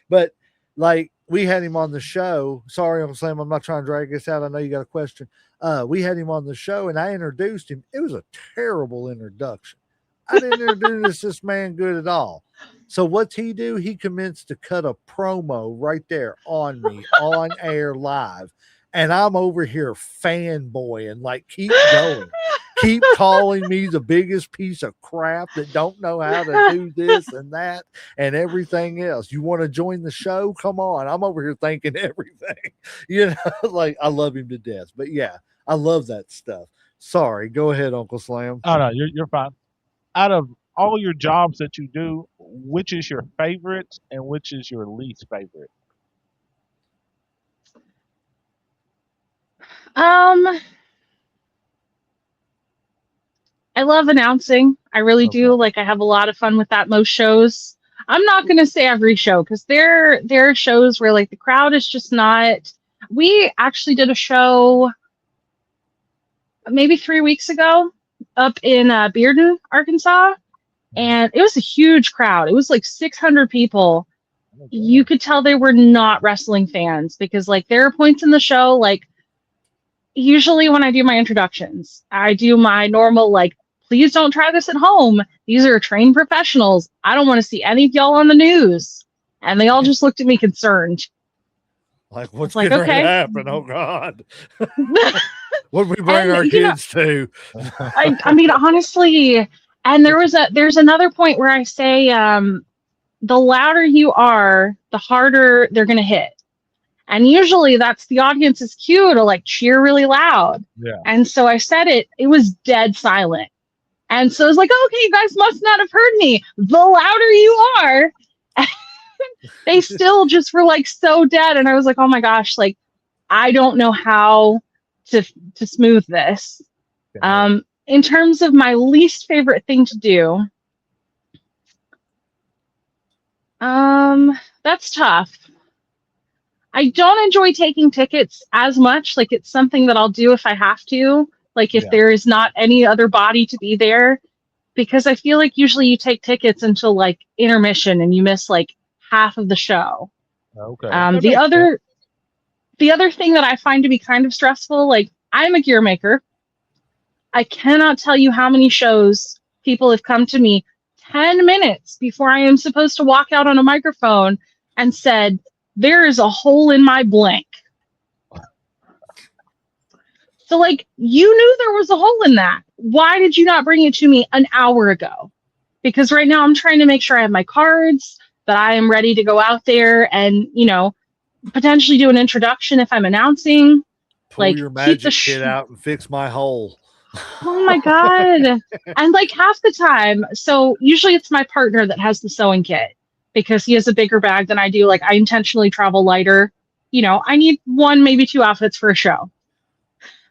But like we had him on the show. Sorry, I'm saying I'm not trying to drag this out. I know you got a question. We had him on the show and I introduced him. It was a terrible introduction. I didn't introduce this man good at all. So what's he do? He commenced to cut a promo right there on me on air live. And I'm over here fanboying, like, keep going. Keep calling me the biggest piece of crap that don't know how to do this and that and everything else. You want to join the show? Come on. I'm over here thinking everything. You know, like, I love him to death. But yeah, I love that stuff. Sorry. Go ahead, Uncle Slam. Oh no, you're fine. Out of all your jobs that you do, which is your favorite and which is your least favorite? I love announcing. I really Okay. do. Like I have a lot of fun with that most shows. I'm not gonna say every show because there are shows where like the crowd is just not. We actually did a show maybe 3 weeks ago up in Bearden, Arkansas, and it was a huge crowd. It was like 600 people. You could tell they were not wrestling fans because like there are points in the show like usually when I do my introductions, I do my normal like, please don't try this at home. These are trained professionals. I don't want to see any of y'all on the news. And they all just looked at me concerned. Like, what's Like, getting ready okay. to happen? Oh God. What we bring our kids to? I mean, honestly, and there's another point where I say, the louder you are, the harder they're going to hit. And usually that's the audience's cue to like cheer really loud. Yeah. And so I said it was dead silent. And so I was like, okay, you guys must not have heard me. The louder you are, they still just were like so dead. And I was like, oh my gosh, like, I don't know how to smooth this. In terms of my least favorite thing to do, that's tough. I don't enjoy taking tickets as much. Like it's something that I'll do if I have to. Like if there is not any other body to be there, because I feel like usually you take tickets until like intermission and you miss like half of the show. Okay. The other thing that I find to be kind of stressful, like I'm a gear maker. I cannot tell you how many shows people have come to me 10 minutes before I am supposed to walk out on a microphone and said, there is a hole in my blank. So like, you knew there was a hole in that. Why did you not bring it to me an hour ago? Because right now I'm trying to make sure I have my cards, that I am ready to go out there and, you know, potentially do an introduction if I'm announcing. Pull like your magic kit out and fix my hole. Oh my God. And like half the time, so usually it's my partner that has the sewing kit because he has a bigger bag than I do. Like I intentionally travel lighter. You know, I need 1, maybe 2 outfits for a show.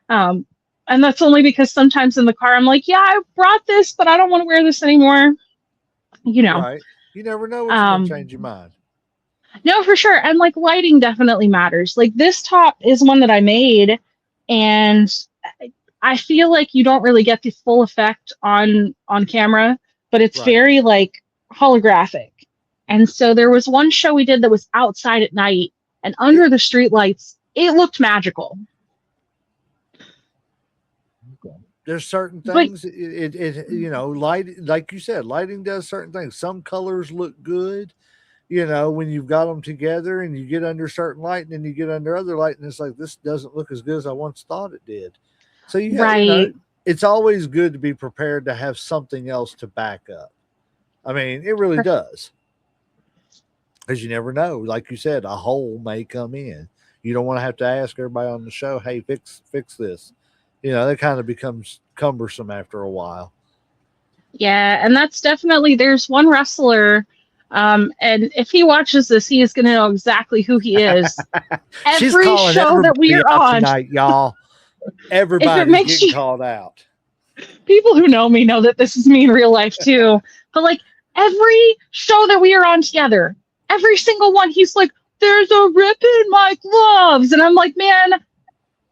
And that's only because sometimes in the car I'm like, yeah, I brought this, but I don't want to wear this anymore. You know, right. You never know what's going to change your mind. No, for sure. And like lighting definitely matters. Like this top is one that I made, and I feel like you don't really get the full effect on camera, but it's very like holographic. And so there was one show we did that was outside at night, and under the street lights, it looked magical. There's certain things it you know, light, like you said, lighting does certain things. Some colors look good, you know, when you've got them together and you get under certain light and then you get under other light and it's like, this doesn't look as good as I once thought it did. So you know, it's always good to be prepared to have something else to back up. I mean, it really does. Because you never know. Like you said, a hole may come in. You don't want to have to ask everybody on the show, hey, fix this. You know, that kind of becomes cumbersome after a while. Yeah, and that's definitely, there's one wrestler, and if he watches this, he is going to know exactly who he is. Every show that we are on tonight, y'all. Everybody's getting called out. People who know me know that this is me in real life too. But like every show that we are on together, every single one, he's like, there's a rip in my gloves. And I'm like, man,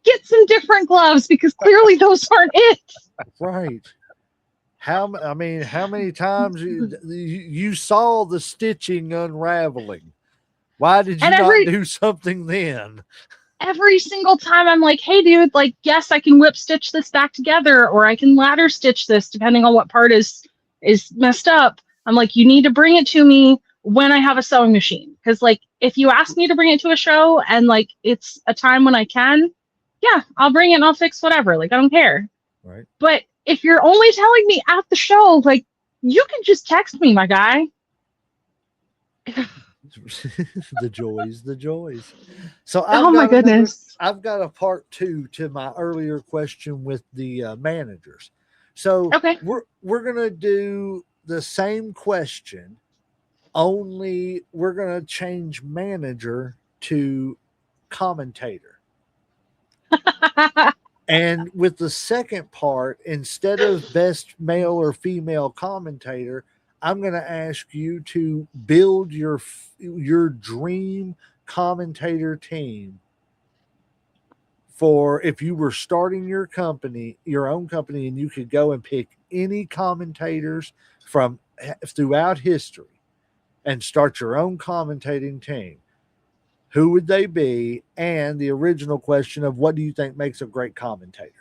get some different gloves because clearly those aren't it. Right. How many times you saw the stitching unraveling? Why did you not do something then? Every single time I'm like, hey dude, like, yes, I can whip stitch this back together, or I can ladder stitch this depending on what part is is messed up, I'm like, you need to bring it to me when I have a sewing machine. Because like, if you ask me to bring it to a show and like it's a time when I can, yeah, I'll bring it and I'll fix whatever. Like, I don't care. Right. But if you're only telling me at the show, like, you can just text me, my guy. The joys. So Oh my goodness. I've got a part 2 to my earlier question with the managers. So Okay. we're gonna do the same question, only we're gonna change manager to commentator. And with the second part, instead of best male or female commentator, I'm going to ask you to build your dream commentator team for if you were starting your company, your own company, and you could go and pick any commentators from throughout history and start your own commentating team. Who would they be? And the original question of what do you think makes a great commentator?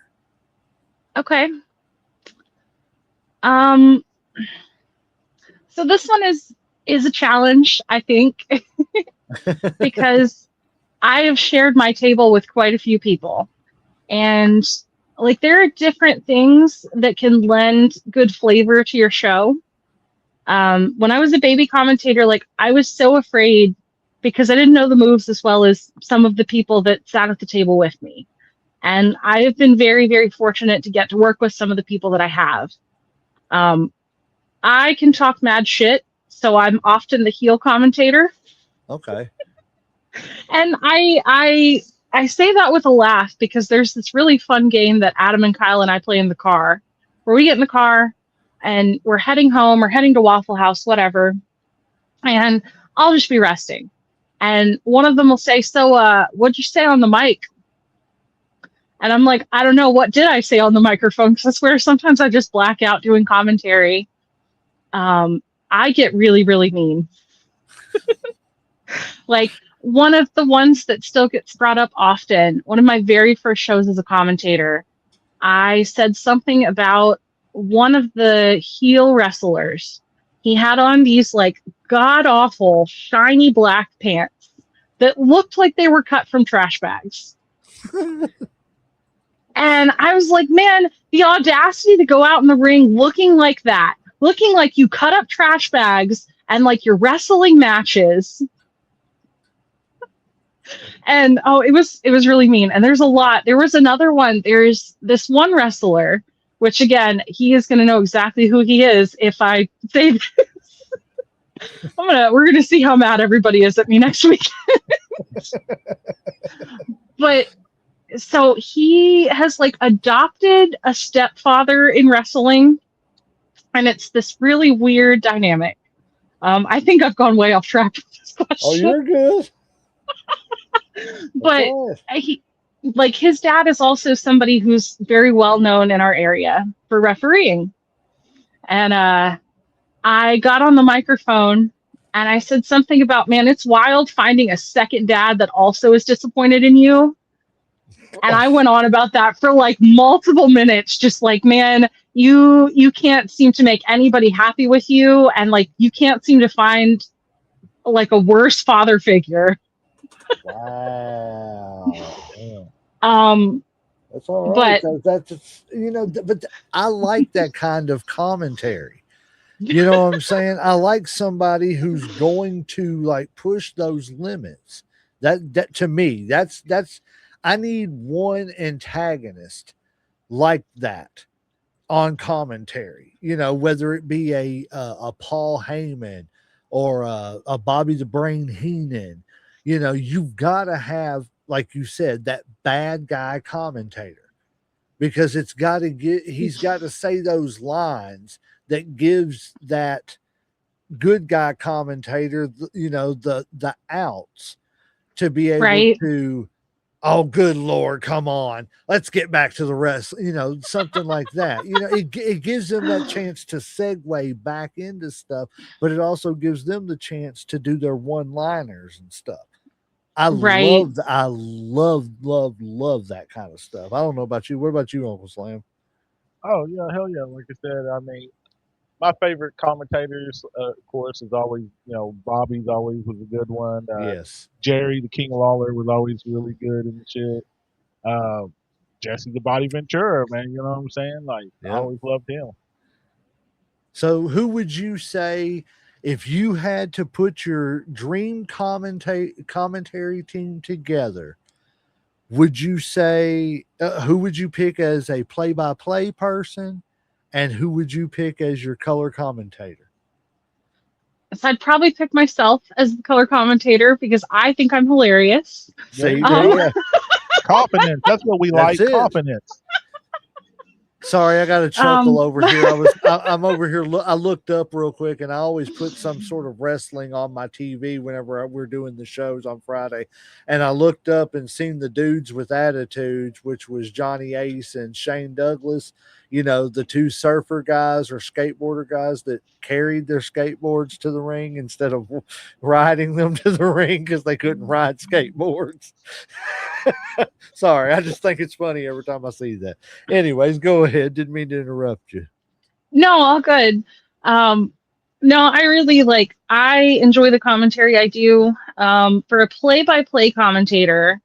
Okay. So this one is a challenge, I think, because I have shared my table with quite a few people. And like there are different things that can lend good flavor to your show. When I was a baby commentator, like I was so afraid because I didn't know the moves as well as some of the people that sat at the table with me. And I have been very, very fortunate to get to work with some of the people that I have. I can talk mad shit, so I'm often the heel commentator. Okay. And I say that with a laugh because there's this really fun game that Adam and Kyle and I play in the car, where we get in the car and we're heading home or heading to Waffle House, whatever, and I'll just be resting. And one of them will say, so what'd you say on the mic? And I'm like, I don't know, what did I say on the microphone? Because I swear sometimes I just black out doing commentary. I get really, really mean. Like one of the ones that still gets brought up often, one of my very first shows as a commentator, I said something about one of the heel wrestlers. He had on these like god awful shiny black pants that looked like they were cut from trash bags. And I was like, man, the audacity to go out in the ring looking like that, looking like you cut up trash bags and like you're wrestling matches. And oh, it was really mean. And there's a lot. There was another one. There's this one wrestler, which again, he is going to know exactly who he is if I say this. We're gonna see how mad everybody is at me next week. But so he has like adopted a stepfather in wrestling, and it's this really weird dynamic. I think I've gone way off track with this question. Oh, you're good. But like his dad is also somebody who's very well known in our area for refereeing. And I got on the microphone and I said something about, man, it's wild finding a second dad that also is disappointed in you. And I went on about that for like multiple minutes, just like, man, you can't seem to make anybody happy with you. And like, you can't seem to find like a worse father figure. Wow. That's all right. But that's but I like that kind of commentary. You know what I'm saying? I like somebody who's going to like push those limits. That to me, that's I need one antagonist like that on commentary. You know, whether it be a Paul Heyman or a Bobby the Brain Heenan. You know, you've got to have, like you said, that bad guy commentator, because he's got to say those lines that gives that good guy commentator, the outs to be able to, oh, good Lord, come on, let's get back to the rest, something like that. It gives them that chance to segue back into stuff, but it also gives them the chance to do their one-liners and stuff. I love that kind of stuff. I don't know about you. What about you, Uncle Slam? Oh yeah, hell yeah! Like I said, I mean, my favorite commentators, of course, is always Bobby's always was a good one. Yes. Jerry the King Lawler was always really good and shit. Uh, Jesse the Body Ventura, man, you know what I'm saying? Like I Yeah. always loved him. So who would you say if you had to put your dream commentary team together? Would you say who would you pick as a play-by-play person, and who would you pick as your color commentator? So I'd probably pick myself as the color commentator because I think I'm hilarious. There See, you there Um, you go. go. Confidence. That's what we That's like. it. Confidence. Sorry, I got to chuckle um, over here. I'm over here. I looked up real quick, and I always put some sort of wrestling on my TV whenever we're doing the shows on Friday. And I looked up and seen the dudes with attitudes, which was Johnny Ace and Shane Douglas. You know, the two surfer guys or skateboarder guys that carried their skateboards to the ring instead of riding them to the ring because they couldn't ride skateboards. Sorry, I just think it's funny every time I see that. Anyways, go ahead. Didn't mean to interrupt you. no, all good. Um, no, I enjoy the commentary. I do. For a play-by-play commentator,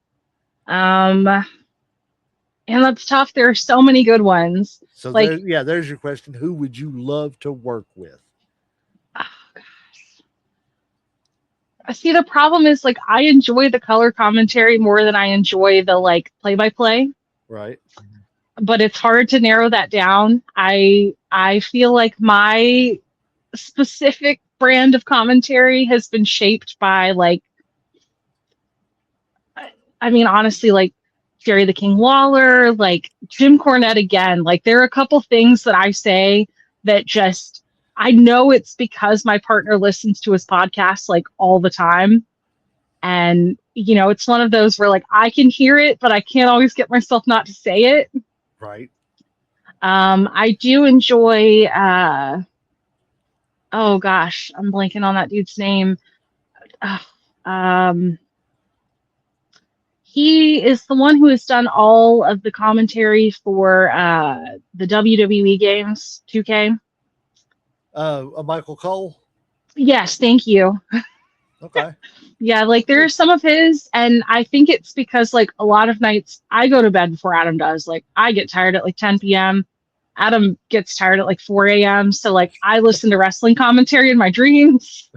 um, and that's tough. There are so many good ones. So Like, there's your question. Who would you love to work with? oh, see, the problem is like I enjoy the color commentary more than I enjoy the like play-by-play, Right. but it's hard to narrow that down. I feel like my specific brand of commentary has been shaped by like I mean honestly like Jerry the King Lawler, like Jim Cornette again. Like there are a couple things that I say that just I know it's because my partner listens to his podcast like all the time. And it's one of those where like I can hear it, but I can't always get myself not to say it. Right. I do enjoy oh gosh, I'm blanking on that dude's name. Uh, um, he is the one who has done all of the commentary for the WWE games, 2K. Michael Cole. Yes, thank you. Okay. Yeah, like there's some of his, and I think it's because like a lot of nights I go to bed before Adam does. Like I get tired at like 10 p.m. Adam gets tired at like 4 a.m. So like I listen to wrestling commentary in my dreams.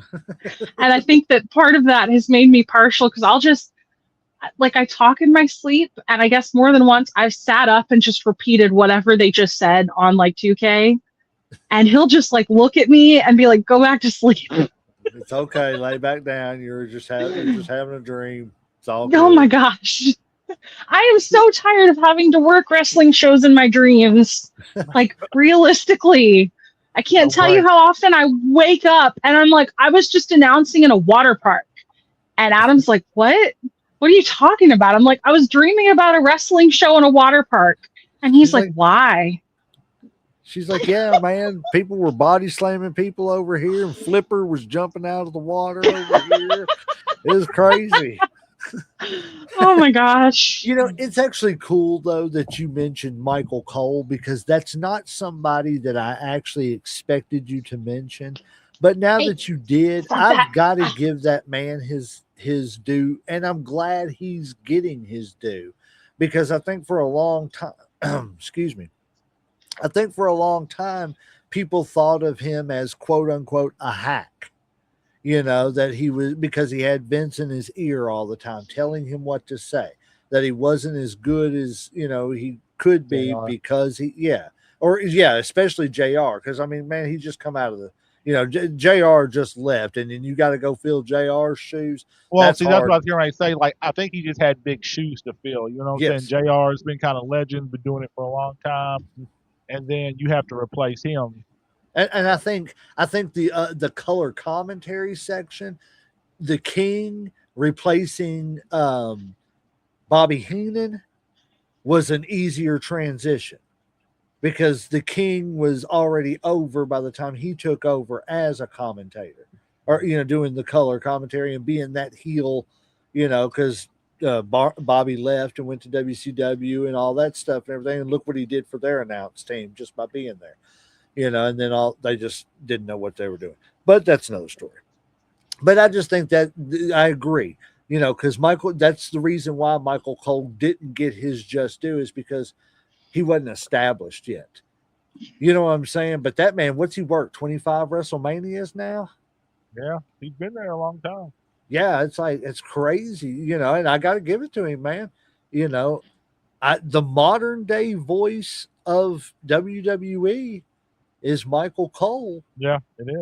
And I think that part of that has made me partial because I'll just like I talk in my sleep, and I guess more than once I've sat up and just repeated whatever they just said on like 2K, and he'll just like look at me and be like, "Go back to sleep." It's okay. Lay back down. You're just having a dream. It's all good. Oh my gosh. I am so tired of having to work wrestling shows in my dreams. Like realistically, I can't tell you how often I wake up and I'm like, I was just announcing in a water park. And Adam's like, what? What are you talking about? I'm like, I was dreaming about a wrestling show in a water park. And he's like, why? She's like, yeah, man, people were body slamming people over here, and Flipper was jumping out of the water over here. It was crazy. Oh my gosh. It's actually cool though that you mentioned Michael Cole, because that's not somebody that I actually expected you to mention. But now that you did, I've got to give that man his due, and I'm glad he's getting his due, because I think for a long time, excuse me, I think for a long time people thought of him as quote unquote a hack. That he was, because he had Vince in his ear all the time telling him what to say, that he wasn't as good as, he could be JR. because especially JR. Because I mean, man, he just come out of the, JR just left, and then you got to go fill JR's shoes. Well, That's see, that's hard. what I was going to say. Like, I think he just had big shoes to fill. You know what I'm saying? JR has been kind of legend, been doing it for a long time, and then you have to replace him. And I think the color commentary section, the King replacing Bobby Heenan was an easier transition, because the King was already over by the time he took over as a commentator, or doing the color commentary and being that heel, because Bobby left and went to WCW and all that stuff and everything, and look what he did for their announced team just by being there. and then they just didn't know what they were doing. But that's another story. But I just think that I agree, because that's the reason why Michael Cole didn't get his just due is because he wasn't established yet. You know what I'm saying? But that man, what's he worked? 25 WrestleManias now? Yeah, he's been there a long time. Yeah, it's crazy, and I got to give it to him, man. The modern day voice of WWE is Michael Cole. Yeah, it is.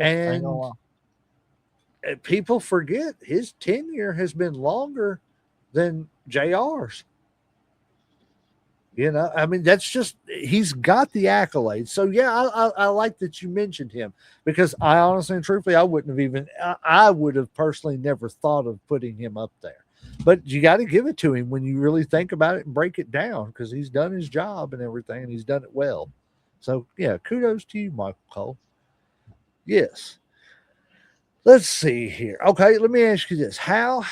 And people forget his tenure has been longer than JR's. I mean, that's just, he's got the accolades. So, yeah, I like that you mentioned him because I honestly and truthfully, I would have personally never thought of putting him up there. But you got to give it to him when you really think about it and break it down because he's done his job and everything and he's done it well. So, yeah, kudos to you, Michael Cole. Yes. Let's see here. Okay, let me ask you this. How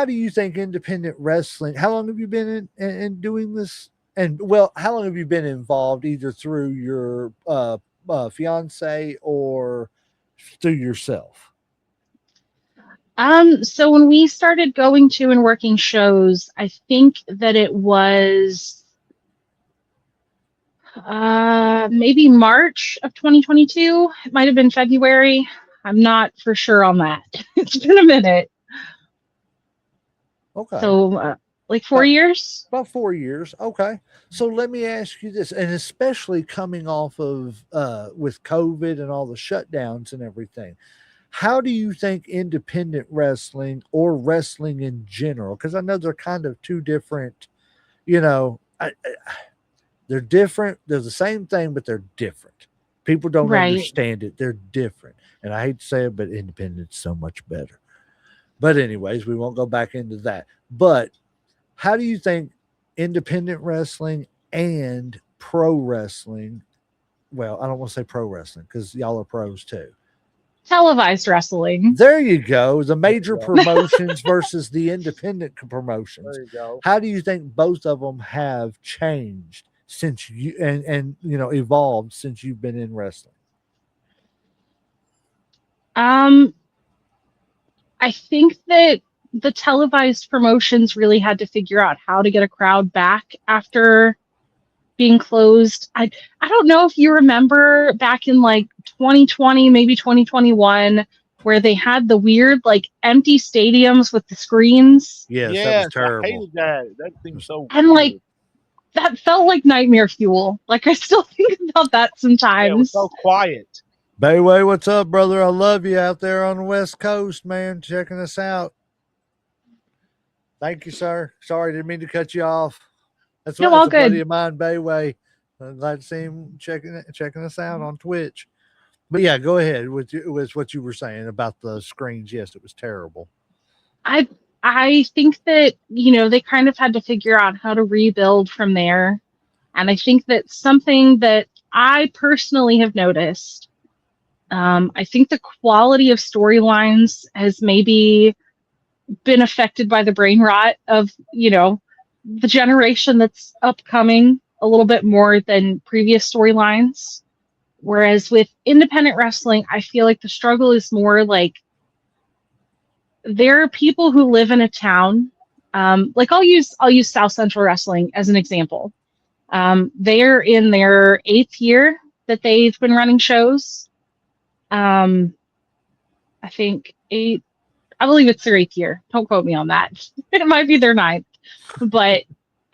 do you think independent wrestling, how long have you been in doing this? And well, how long have you been involved either through your fiance or through yourself? So when we started going to and working shows, I think that it was maybe March of 2022. It might have been February. I'm not for sure on that. It's been a minute. Okay. So like 4 years? About 4 years. Okay. So let me ask you this, and especially coming off of with COVID and all the shutdowns and everything, how do you think independent wrestling or wrestling in general, because I know they're kind of two different, they're different. They're the same thing, but they're different. People don't understand it. They're different. And I hate to say it, but independent's so much better. But anyways, we won't go back into that. But how do you think independent wrestling and pro wrestling, well, I don't want to say pro wrestling because y'all are pros too. Televised wrestling. There you go. The major promotions versus the independent promotions. There you go. How do you think both of them have changed since you and evolved since you've been in wrestling? I think that the televised promotions really had to figure out how to get a crowd back after being closed. I don't know if you remember back in like 2020, maybe 2021, where they had the weird like empty stadiums with the screens. Yes, that was terrible. I hated that. That seemed so and weird. Like that felt like nightmare fuel. Like I still think about that sometimes. Yeah, it was so quiet. Bayway, what's up, brother? I love you out there on the West Coast, man, checking us out. Thank you, sir. Sorry, didn't mean to cut you off. That's all a good. buddy of mine, Bayway. I'm glad to see him checking us out on Twitch. But yeah, go ahead with what you were saying about the screens. Yes, it was terrible. I think that, they kind of had to figure out how to rebuild from there. And I think that something that I personally have noticed, I think the quality of storylines has maybe been affected by the brain rot of, the generation that's upcoming a little bit more than previous storylines. Whereas with independent wrestling, I feel like the struggle is more like there are people who live in a town. Like I'll use South Central Wrestling as an example. They're in their 8th year that they've been running shows. I think I believe it's their 8th year. Don't quote me on that. It might be their 9th. But,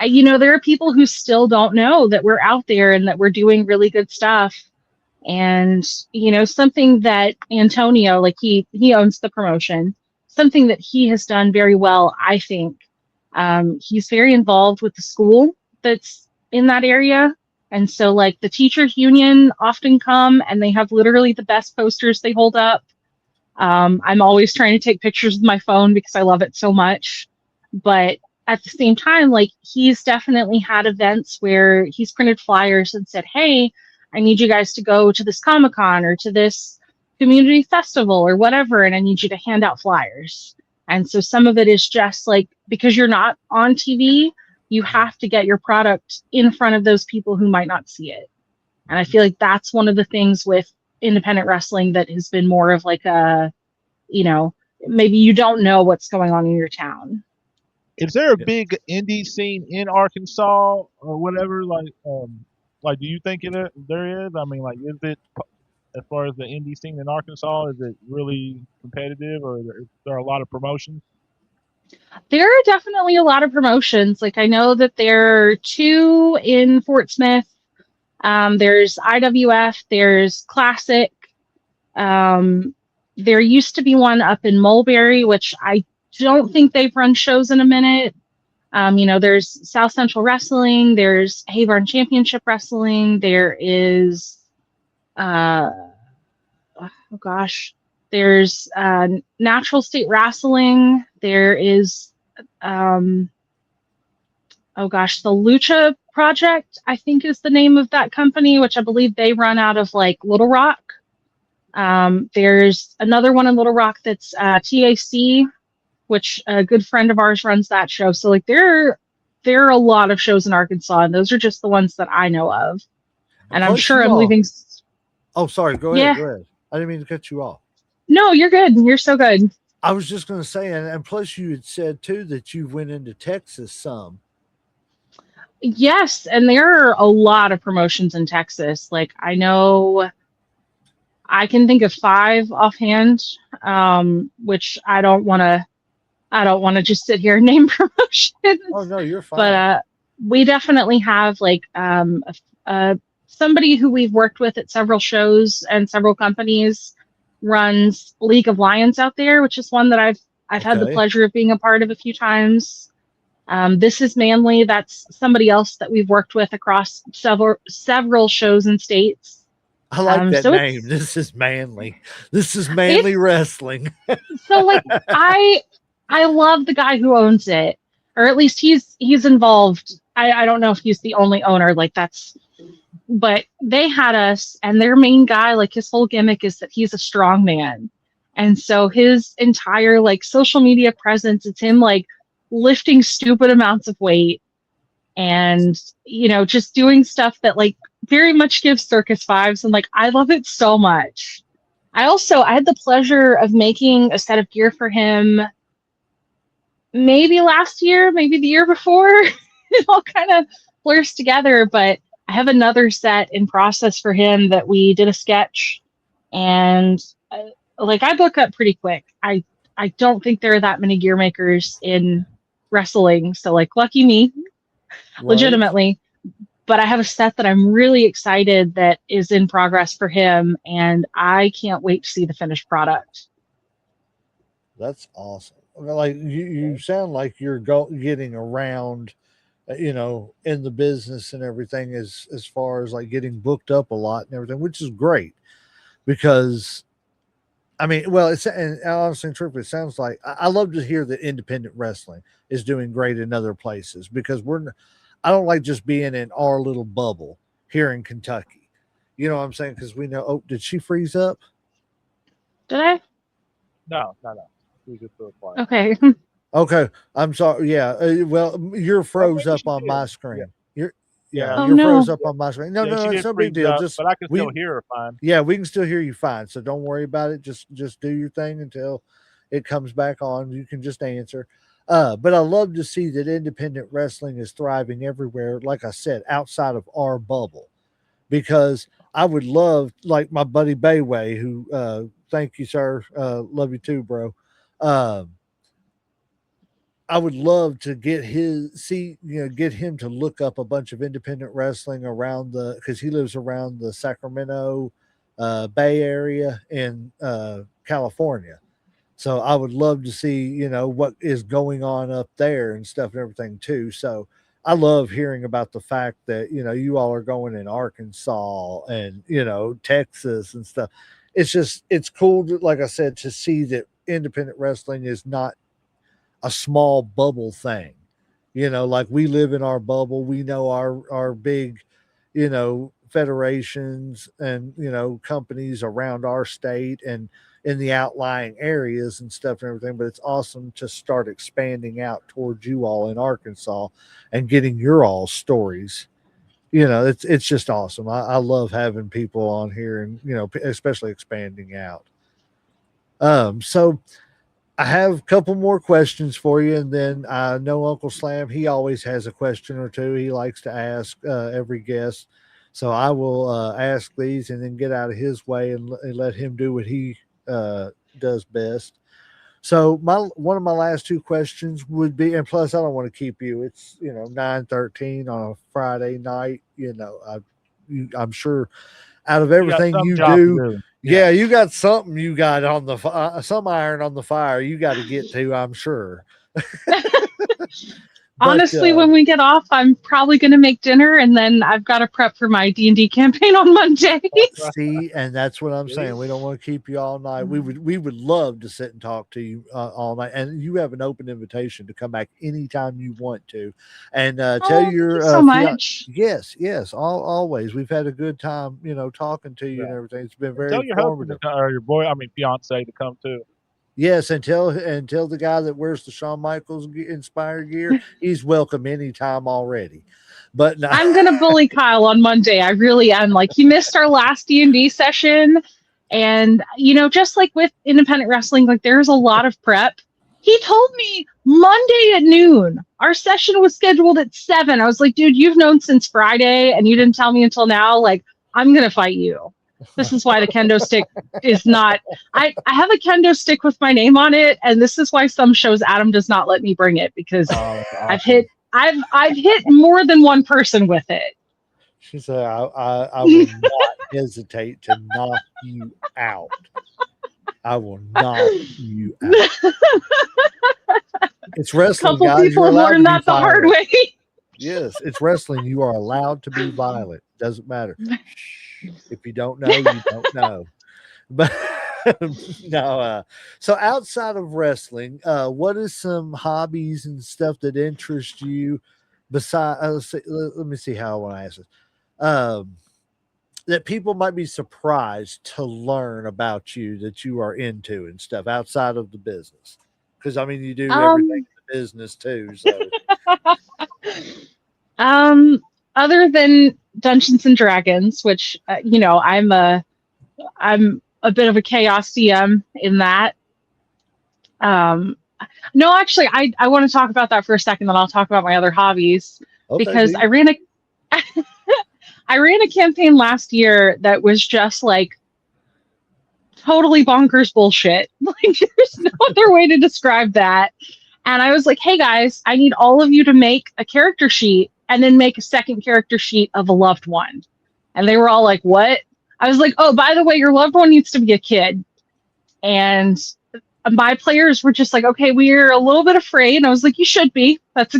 there are people who still don't know that we're out there and that we're doing really good stuff. And, something that Antonio, like he owns the promotion, something that he has done very well, I think. He's very involved with the school that's in that area. And so, like, the teachers union often come and they have literally the best posters they hold up. I'm always trying to take pictures with my phone because I love it so much. But at the same time, like, he's definitely had events where he's printed flyers and said, hey, I need you guys to go to this Comic-Con or to this community festival or whatever, and I need you to hand out flyers. And so some of it is just like, because you're not on TV, you have to get your product in front of those people who might not see it. And I feel like that's one of the things with independent wrestling that has been more of like a, you know, maybe you don't know what's going on in your town. Is there a Yeah. big indie scene in Arkansas or whatever? Like, do you think there is? I mean, like, is it as far as the indie scene in Arkansas? Is it really competitive, or is there a lot of promotions? There are definitely a lot of promotions. Like I know that there are two in Fort Smith. There's IWF, there's Classic. Um, there used to be one up in Mulberry, which I don't think they've run shows in a minute. There's South Central Wrestling, there's Haybarn Championship Wrestling, there is, uh, oh gosh, there's Natural State Wrestling, there is, um, oh gosh, the Lucha Project, I think is the name of that company, which I believe they run out of like Little Rock. There's another one in Little Rock that's TAC, which a good friend of ours runs that show. So like there are a lot of shows in Arkansas, and those are just the ones that I know of. And And I'm plus, sure you I'm all. leaving. Oh, sorry. Go ahead. Yeah, Go ahead. I didn't mean to cut you off. no, you're good. You're so good. I was just going to say, and plus, you had said too that you went into Texas some. Yes, and there are a lot of promotions in Texas. Like I know I can think of five offhand, which I don't want to just sit here and name Oh promotions, no, you're but fine. we definitely have like somebody who we've worked with at several shows and several companies runs League of Lions out there, which is one that I've had the Okay. pleasure of being a part of a few times. This is Manly. That's somebody else that we've worked with across several shows and states. I like that So name. This is Manly. This is it's Manly Wrestling. so like I love the guy who owns it, or at least he's involved. I don't know if he's the only owner, like that's, but they had us, and their main guy, like his whole gimmick is that he's a strong man. And so his entire like social media presence, it's him like lifting stupid amounts of weight and just doing stuff that like very much gives circus vibes, and like I love it so much. I had the pleasure of making a set of gear for him maybe last year, maybe the year before. It all kind of blurs together, but I have another set in process for him that we did a sketch, and like I book up pretty quick. I don't think there are that many gear makers in wrestling, so like lucky me, Right. legitimately. But I have a set that I'm really excited that is in progress for him, and I can't wait to see the finished product. That's awesome. Like you sound like you're getting around, in the business and everything as far as like getting booked up a lot and everything, which is great because I mean, well, it's and honestly and truthfully, it sounds like I love to hear that independent wrestling is doing great in other places because I don't like just being in our little bubble here in Kentucky. You know what I'm saying? Because we know. Oh, did she freeze up? Did I? No, no, no. We just do it quiet. Okay. Okay, I'm sorry. Yeah, well, you're Well, froze maybe up she on did. my Yeah, screen. You're yeah, yeah, Oh you're froze no. up on my screen. No, yeah. no, She no, did it's no big freeze deal. up, Just but I can we still hear her fine. Yeah, we can still hear you fine. So don't worry about it. Just do your thing until it comes back on. You can just answer. But I love to see that independent wrestling is thriving everywhere, like I said, outside of our bubble. Because I would love, like my buddy Bayway, who thank you, sir. Love you too, bro. Um, I would love to get him to look up a bunch of independent wrestling around because he lives around the Sacramento Bay Area in California. So I would love to see, what is going on up there and stuff and everything too. So I love hearing about the fact that, you all are going in Arkansas and, Texas and stuff. It's cool, like I said, to see that independent wrestling is not a small bubble thing. Like we live in our bubble. We know our big, federations and companies around our state and in the outlying areas and stuff and everything. But it's awesome to start expanding out towards you all in Arkansas and getting your all stories, it's just awesome. I love having people on here, and especially expanding out. So I have a couple more questions for you, and then I know Uncle Slam, he always has a question or two he likes to ask every guest. So I will ask these and then get out of his way and let him do what he does best. So one of my last two questions would be, and plus I don't want to keep you. It's 9:13 on a Friday night. I'm sure out of You got everything some you job to do, do. yeah, you got something you got on the some iron on the fire you got to get to. I'm sure. But Honestly, when we get off, I'm probably going to make dinner, and then I've got to prep for my D&D campaign on Monday. see, and that's what I'm saying. We don't want to keep you all night. We would love to sit and talk to you all night, and you have an open invitation to come back anytime you want to, and tell Oh, your thank you so much. yes, always. We've had a good time, talking to you Yeah. and everything. It's been And very tell your husband informative. to come, or your boy, I mean fiance, to come too. Yes, and tell the guy that wears the Shawn Michaels inspired gear, he's welcome anytime already. But no, I'm going to bully Kyle on Monday. I really am. Like, he missed our last D&D session, and just like with independent wrestling, like there's a lot of prep. He told me Monday at noon. Our session was scheduled at 7. I was like, dude, you've known since Friday and you didn't tell me until now. Like, I'm going to fight you. This is why the kendo stick is not. I have a kendo stick with my name on it, and this is why some shows Adam does not let me bring it, because That's I've awesome. hit more than one person with it. she said, I will not hesitate to knock you out. I will knock you out. It's A wrestling, couple guys. people You're have allowed to learned be that the hard violent. way. Yes, it's wrestling. You are allowed to be violent. Doesn't matter. If you don't know, you don't know. But no. So outside of wrestling, what is some hobbies and stuff that interest you? Besides, let me see how I want to ask this. That people might be surprised to learn about you that you are into and stuff outside of the business. Because I mean, you do everything in the business too. So Um, Other than Dungeons and Dragons, which I'm a bit of a chaos DM in that. Um, no, actually, I want to talk about that for a second, then I'll talk about my other hobbies, okay, because do I ran a I ran a campaign last year that was just like totally bonkers bullshit. Like, there's no other way to describe that. And I was like, hey guys, I need all of you to make a character sheet and then make a second character sheet of a loved one. And they were all like, what? I was like, oh, by the way, your loved one needs to be a kid. And my players were just like, okay, we're a little bit afraid. And I was like, you should be. That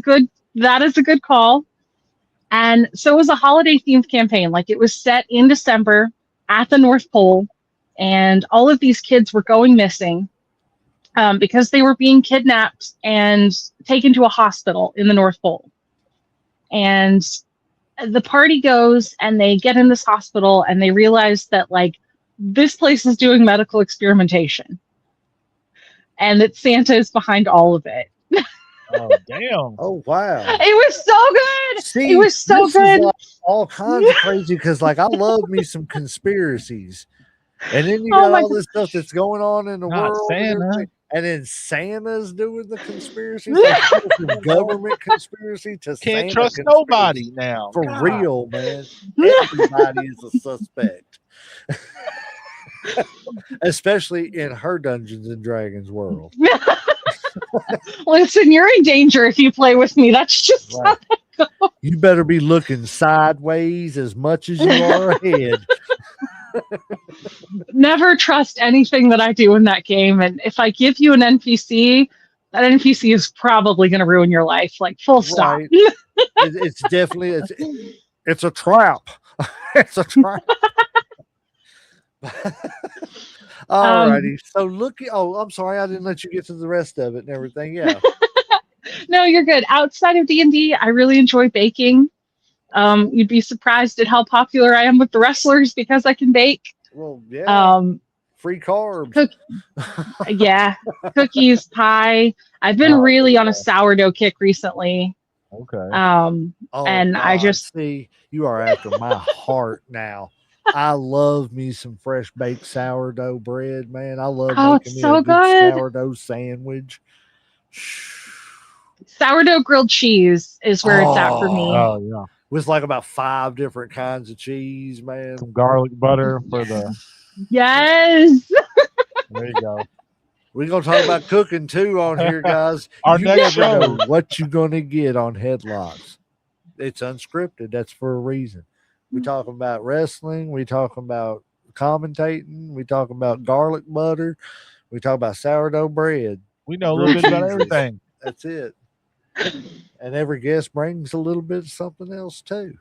is a good call. And so it was a holiday themed campaign. Like, it was set in December at the North Pole, and all of these kids were going missing because they were being kidnapped and taken to a hospital in the North Pole. And the party goes and they get in this hospital and they realize that, like, this place is doing medical experimentation and that Santa is behind all of it. Oh damn! Oh wow! It was so good. See, It was so this good. is like all kinds of crazy because, like, I love me some conspiracies, and then you Oh got my all this stuff that's going on in the Not world, and Santa. everything. And then Santa's doing the conspiracies, like from government conspiracy to Can't Santa trust conspiracy. nobody now. For God. real, man. Everybody is a suspect. Especially in her Dungeons and Dragons world. Listen, you're in danger if you play with me. That's just Right. You better be looking sideways as much as you are ahead. Never trust anything that I do in that game. And if I give you an NPC, that NPC is probably going to ruin your life. Like, full stop. Right. It's definitely it's a trap. It's a trap. All righty. So I'm sorry, I didn't let you get to the rest of it and everything. Yeah. No, you're good. Outside of D&D, I really enjoy baking. You'd be surprised at how popular I am with the wrestlers because I can bake. Well, yeah. Free carbs. Yeah, cookies, pie. I've been really on a sourdough kick recently. Okay. Oh, And I God. just, See, you are after my heart now. I love me some fresh baked sourdough bread, man. I love oh, making it's me a so good good. sourdough sandwich. Sourdough grilled cheese is where it's at for me. Oh, Oh yeah. with like about 5 different kinds of cheese, man. Some garlic butter for the. Yes. There you go. We're gonna talk about cooking too on here, guys. Our You next never know show. what you're gonna get on Headlocks. It's unscripted. That's for a reason. We talking about wrestling. We talking about commentating. We talking about garlic butter. We talk about sourdough bread. We know a little Grilled bit about cheeses. everything. That's it. And every guest brings a little bit of something else too.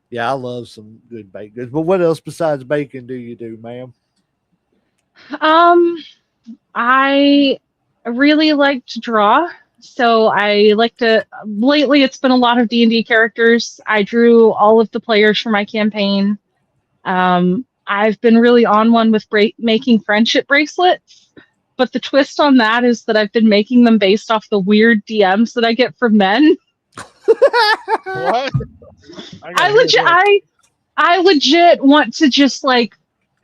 Yeah, I love some good baked goods. But what else besides bacon do you do, ma'am? Um, I really like to draw. So I like to, lately it's been a lot of D&D characters. I drew all of the players for my campaign. I've been really on one with making friendship bracelets. But the twist on that is that I've been making them based off the weird DMs that I get from men. What? I legit, I legit want to just like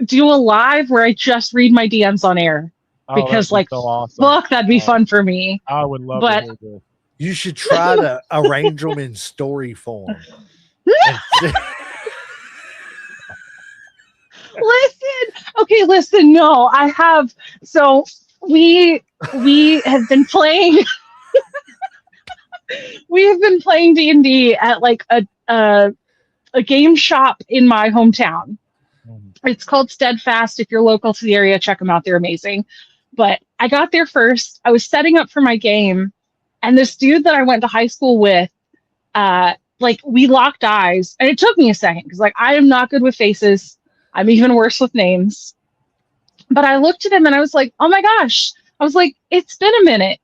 do a live where I just read my DMs on air Oh, because that'd be like so awesome. fuck, that'd be Oh, fun for me. I would love But to hear this. You should try to arrange them in story form. listen, no, I have. So we have been playing. We have been playing D&D at like a game shop in my hometown. It's called Steadfast. If you're local to the area, check them out. They're amazing. But I got there first. I was setting up for my game, and this dude that I went to high school with, like we locked eyes, and it took me a second because like I am not good with faces. I'm even worse with names. But I looked at him and I was like, oh my gosh. I was like, it's been a minute.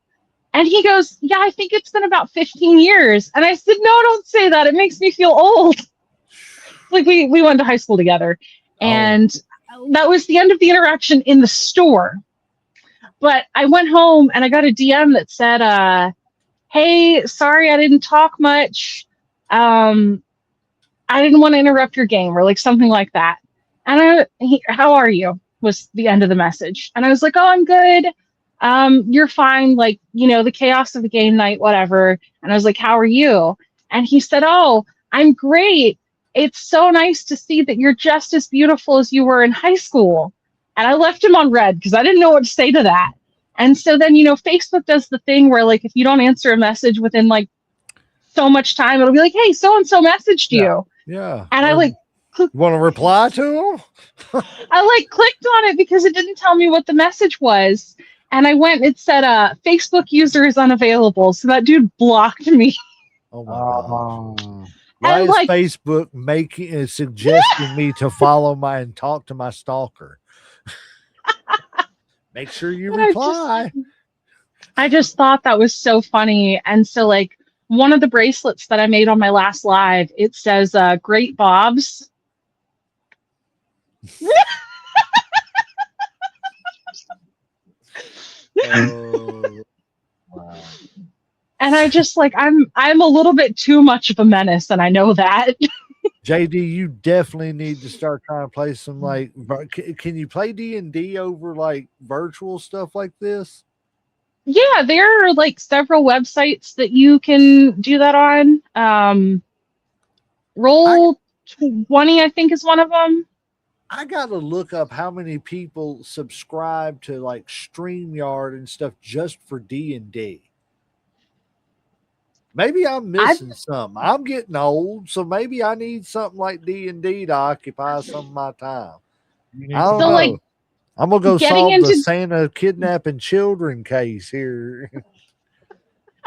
And he goes, yeah, I think it's been about 15 years. And I said, no, don't say that. It makes me feel old. Like we went to high school together. And that was the end of the interaction in the store. But I went home and I got a DM that said, hey, sorry I didn't talk much. I didn't want to interrupt your game or like something like that. And how are you? Was the end of the message. And I was like, oh, I'm good. You're fine. Like, you know, the chaos of the game night, whatever. And I was like, how are you? And he said, oh, I'm great. It's so nice to see that you're just as beautiful as you were in high school. And I left him on red because I didn't know what to say to that. And so then, you know, Facebook does the thing where like, if you don't answer a message within like so much time, it'll be like, hey, so-and-so messaged you. Yeah. And I like, want to reply to him? I like clicked on it because it didn't tell me what the message was. And I went, it said, Facebook user is unavailable. So that dude blocked me. Oh my God. Um, Why and is like, Facebook suggesting me to follow and talk to my stalker? Make sure you reply. I just thought that was so funny. And so like one of the bracelets that I made on my last live, it says Great Bobs. Wow. And I just like I'm a little bit too much of a menace, and I know that. JD, you definitely need to start trying to play some like. Can you play D&D over like virtual stuff like this? Yeah, there are like several websites that you can do that on. Roll20, I think, is one of them. I gotta look up how many people subscribe to like StreamYard and stuff just for D&D. Maybe I'm missing something. I'm getting old, so maybe I need something like D&D to occupy some of my time. I don't know. like, I'm gonna go getting solve the into- Santa kidnapping children case here.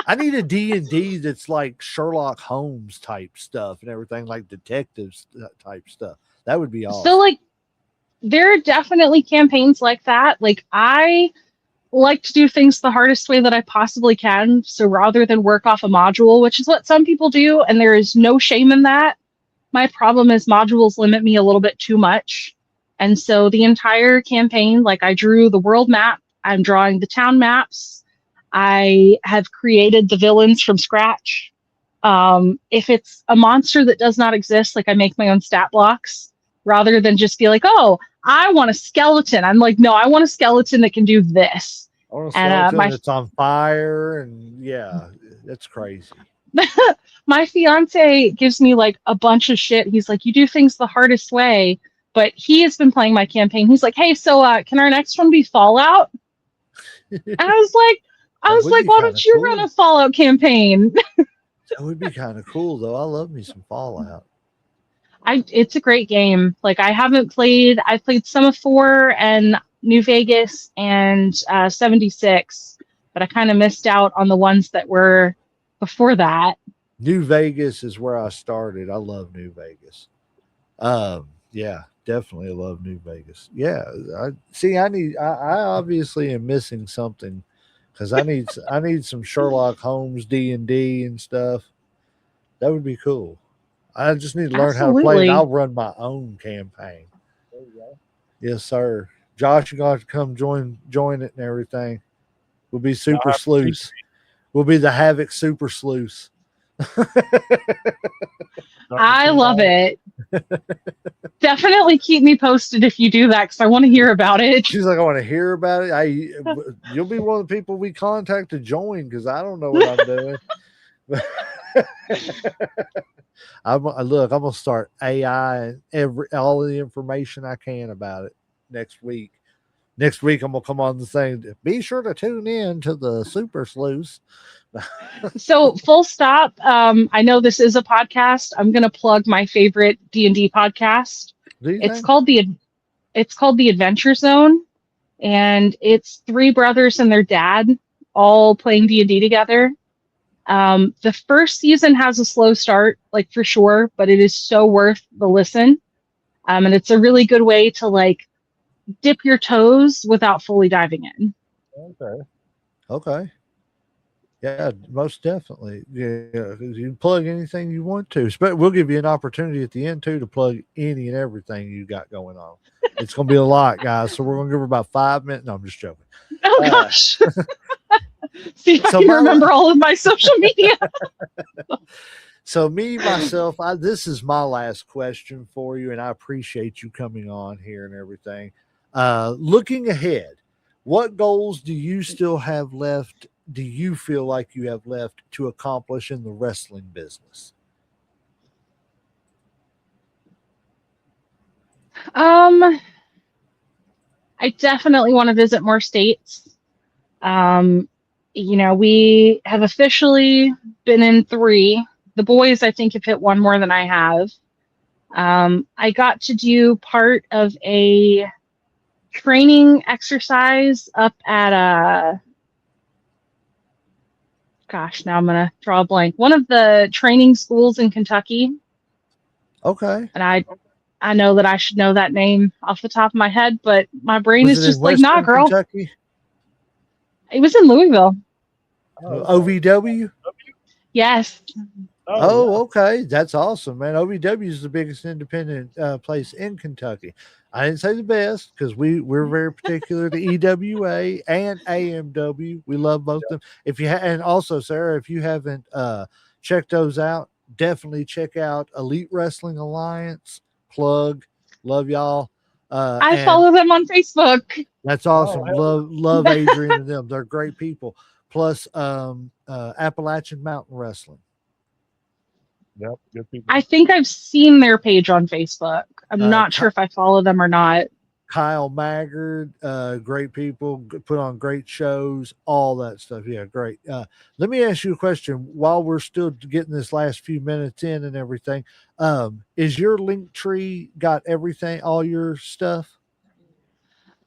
I need a D&D that's like Sherlock Holmes type stuff and everything, like detectives type stuff. That would be awesome. So like there are definitely campaigns like that. Like I like to do things the hardest way that I possibly can. So rather than work off a module, which is what some people do, and there is no shame in that, my problem is modules limit me a little bit too much. And so the entire campaign, like I drew the world map, I'm drawing the town maps, I have created the villains from scratch. If it's a monster that does not exist, like I make my own stat blocks rather than just be like, oh, I want a skeleton. I'm like, no, I want a skeleton that can do this. On a And skeleton that's on fire, and yeah, that's crazy. my fiance gives me like a bunch of shit. He's like, you do things the hardest way, but he has been playing my campaign. He's like, hey, so can our next one be Fallout? And I was like, why don't you run a Fallout campaign? That would be kind of cool, though. I love me some Fallout. It's a great game. Like I've played some of 4 and New Vegas and 76, but I kind of missed out on the ones that were before that. New Vegas is where I started. I love New Vegas. Yeah, definitely love New Vegas. Yeah, I obviously am missing something because I need some Sherlock Holmes D&D and stuff. That would be cool. I just need to learn how to play it. I'll run my own campaign. There you go. Yes, sir. Josh, you're going to have to come join it and everything. We'll be super sleuths. We'll be the Havoc super sleuths. I love it. Definitely keep me posted if you do that because I want to hear about it. She's like, I want to hear about it. You'll be one of the people we contact to join because I don't know what I'm doing. I'm gonna start AI and all of the information I can about it next week. Next week I'm gonna come on the thing. Be sure to tune in to the Super Sleuths. So full stop. I know this is a podcast. I'm gonna plug my favorite D&D podcast. It's called the Adventure Zone, and it's 3 brothers and their dad all playing D&D together. The first season has a slow start, like for sure, but it is so worth the listen. And it's a really good way to like dip your toes without fully diving in. Okay. Yeah, most definitely. Yeah, you can plug anything you want to. But we'll give you an opportunity at the end too to plug any and everything you got going on. It's going to be a lot, guys. So we're going to give her about 5 minutes. No, I'm just joking. Oh gosh. See if I can remember all of my social media. So myself, this is my last question for you, and I appreciate you coming on here and everything. Looking ahead, what goals do you still have left? Do you feel like you have left to accomplish in the wrestling business? I definitely want to visit more states. We have officially been in 3. The boys, I think, have hit 1 more than I have. I got to do part of a training exercise up at now I'm going to draw a blank. One of the training schools in Kentucky. Okay. And I know that I should know that name off the top of my head, but my brain is just like, nah, girl. Kentucky? It was in Louisville. OVW? Yes. Oh, okay. That's awesome, man. OVW is the biggest independent place in Kentucky. I didn't say the best because we're very particular to EWA and AMW. We love both of them. And also, Sarah, if you haven't checked those out, definitely check out Elite Wrestling Alliance. Plug. Love y'all. I follow them on Facebook. That's awesome. Love Adrian and them. They're great people. Plus Appalachian Mountain Wrestling. Yep, good people. I think I've seen their page on Facebook. I'm not sure if I follow them or not. Kyle Maggard, great people, put on great shows, all that stuff. Yeah, great. Let me ask you a question while we're still getting this last few minutes in and everything. Is your link tree got everything, all your stuff?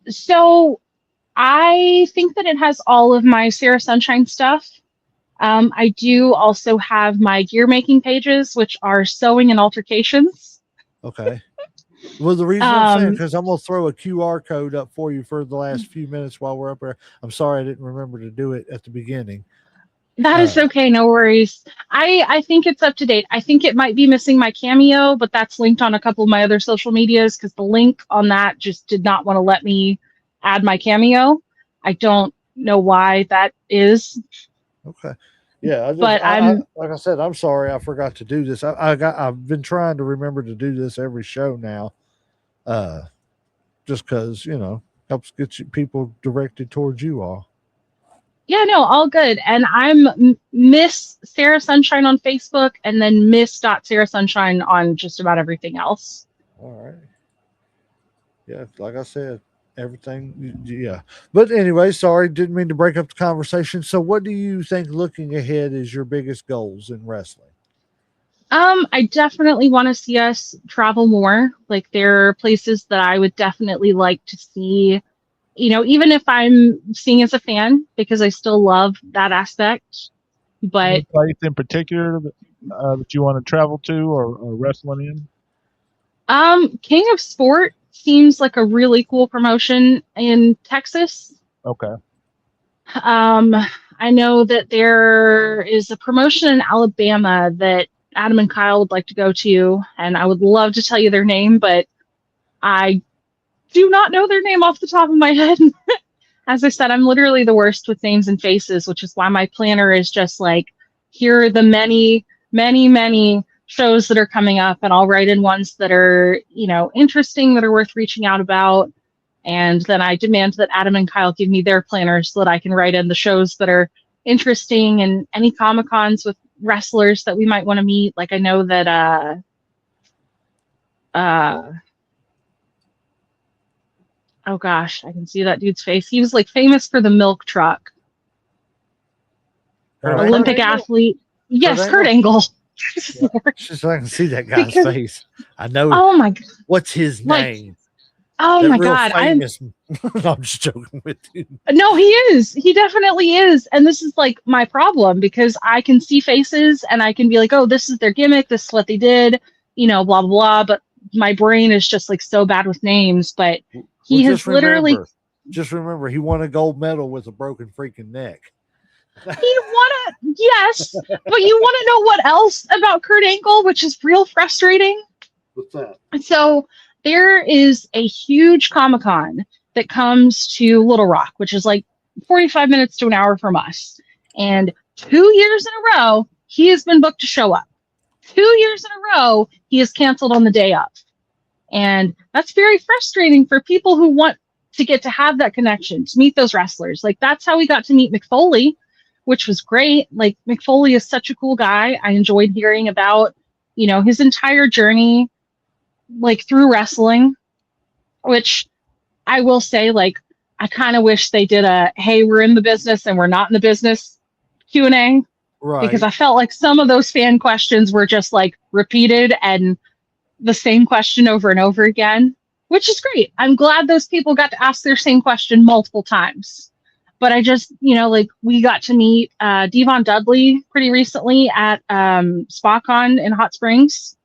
So I think that it has all of my Sarah Sunshine stuff. I do also have my gear making pages, which are sewing and altercations. Okay. Well, the reason I'm saying, because I'm going to throw a QR code up for you for the last few minutes while we're up there. I'm sorry I didn't remember to do it at the beginning. That is okay. No worries. I think it's up to date. I think it might be missing my Cameo, but that's linked on a couple of my other social medias because the link on that just did not want to let me add my Cameo. I don't know why that is. Okay. Yeah, But I'm like I said, I'm sorry I forgot to do this. I've been trying to remember to do this every show now, uh, just because helps get people directed towards you all. yeah, no, all good. And I'm Miss Sarah Sunshine on Facebook, and then Miss Sarah Sunshine on just about everything else. All right. Yeah, like I said, everything. Yeah, but anyway, sorry, didn't mean to break up the conversation. So, what do you think looking ahead is your biggest goals in wrestling? I definitely want to see us travel more. Like there are places that I would definitely like to see, even if I'm seeing as a fan, because I still love that aspect. Any But place in particular that you want to travel to or wrestling in? King of Sport seems like a really cool promotion in Texas. Okay. Um, I know that there is a promotion in Alabama that Adam and Kyle would like to go to, and I would love to tell you their name, but I do not know their name off the top of my head. As I said, I'm literally the worst with names and faces, which is why my planner is just like, here are the many, many, many shows that are coming up, and I'll write in ones that are, interesting, that are worth reaching out about. And then I demand that Adam and Kyle give me their planners so that I can write in the shows that are interesting and any Comic Cons with wrestlers that we might want to meet. Like I know that uh oh gosh, I can see that dude's face. He was like famous for the milk truck. Olympic athlete. Yes, Kurt Angle. Just so I can see that guy's Because, face. I know. oh my, What's his like, name? oh That my real God. famous. No, I'm just joking with you. No, he is. He definitely is. And this is like my problem because I can see faces and I can be like, oh, this is their gimmick. This is what they did, blah, blah, blah. But my brain is just like so bad with names. But he has literally. Just remember, he won a gold medal with a broken freaking neck. He won it, yes. But you want to know what else about Kurt Angle, which is real frustrating? What's that? So there is a huge Comic-Con that comes to Little Rock, which is like 45 minutes to an hour from us. And 2 years in a row, he has been booked to show up. 2 years in a row, he is canceled on the day of. And that's very frustrating for people who want to get to have that connection, to meet those wrestlers. Like that's how we got to meet McFoley, which was great. Like McFoley is such a cool guy. I enjoyed hearing about, his entire journey, like through wrestling, which I will say, like, I kind of wish they did a, hey, we're in the business and we're not in the business Q&A. Right. Because I felt like some of those fan questions were just like repeated and the same question over and over again, which is great. I'm glad those people got to ask their same question multiple times. But I just, like we got to meet Devon Dudley pretty recently at SpaCon in Hot Springs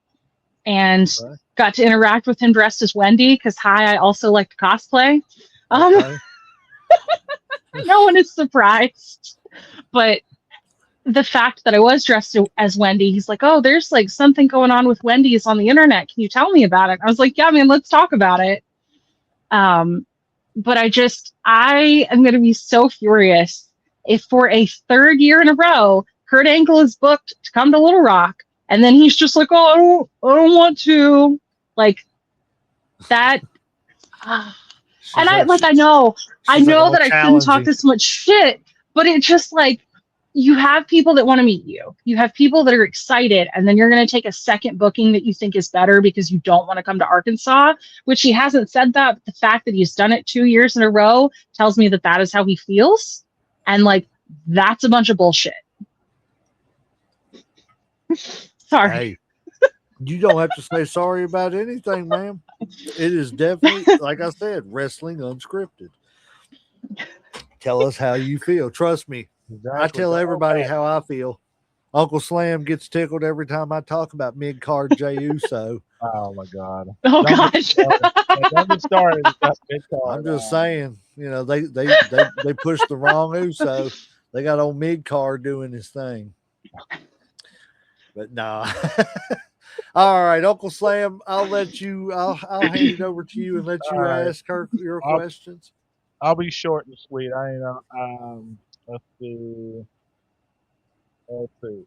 and got to interact with him dressed as Wendy because, I also like to cosplay. No one is surprised. But the fact that I was dressed as Wendy, he's like, oh, there's like something going on with Wendy's on the internet. Can you tell me about it? I was like, yeah, man, let's talk about it. But I am going to be so furious if for a third year in a row, Kurt Angle is booked to come to Little Rock. And then he's just like, oh, I don't want to. Like that. And I know that I shouldn't talk this much shit, but it just like, you have people that want to meet you. You have people that are excited, and then you're going to take a second booking that you think is better because you don't want to come to Arkansas, which he hasn't said that. But the fact that he's done it 2 years in a row tells me that that is how he feels. And like, that's a bunch of bullshit. Sorry. Hey, you don't have to say sorry about anything, ma'am. It is definitely, like I said, wrestling unscripted. Tell us how you feel. Trust me. Exactly. I tell everybody how I feel. Uncle Slam gets tickled every time I talk about mid-card Jey Uso. Oh, my God. Oh, gosh. Don't get started. I'm just saying, they pushed the wrong Uso. They got old mid-card doing his thing. But nah. All right, Uncle Slam, I'll hand it over to you and let you ask her your questions. I'll be short and sweet. Let's see. Let's see.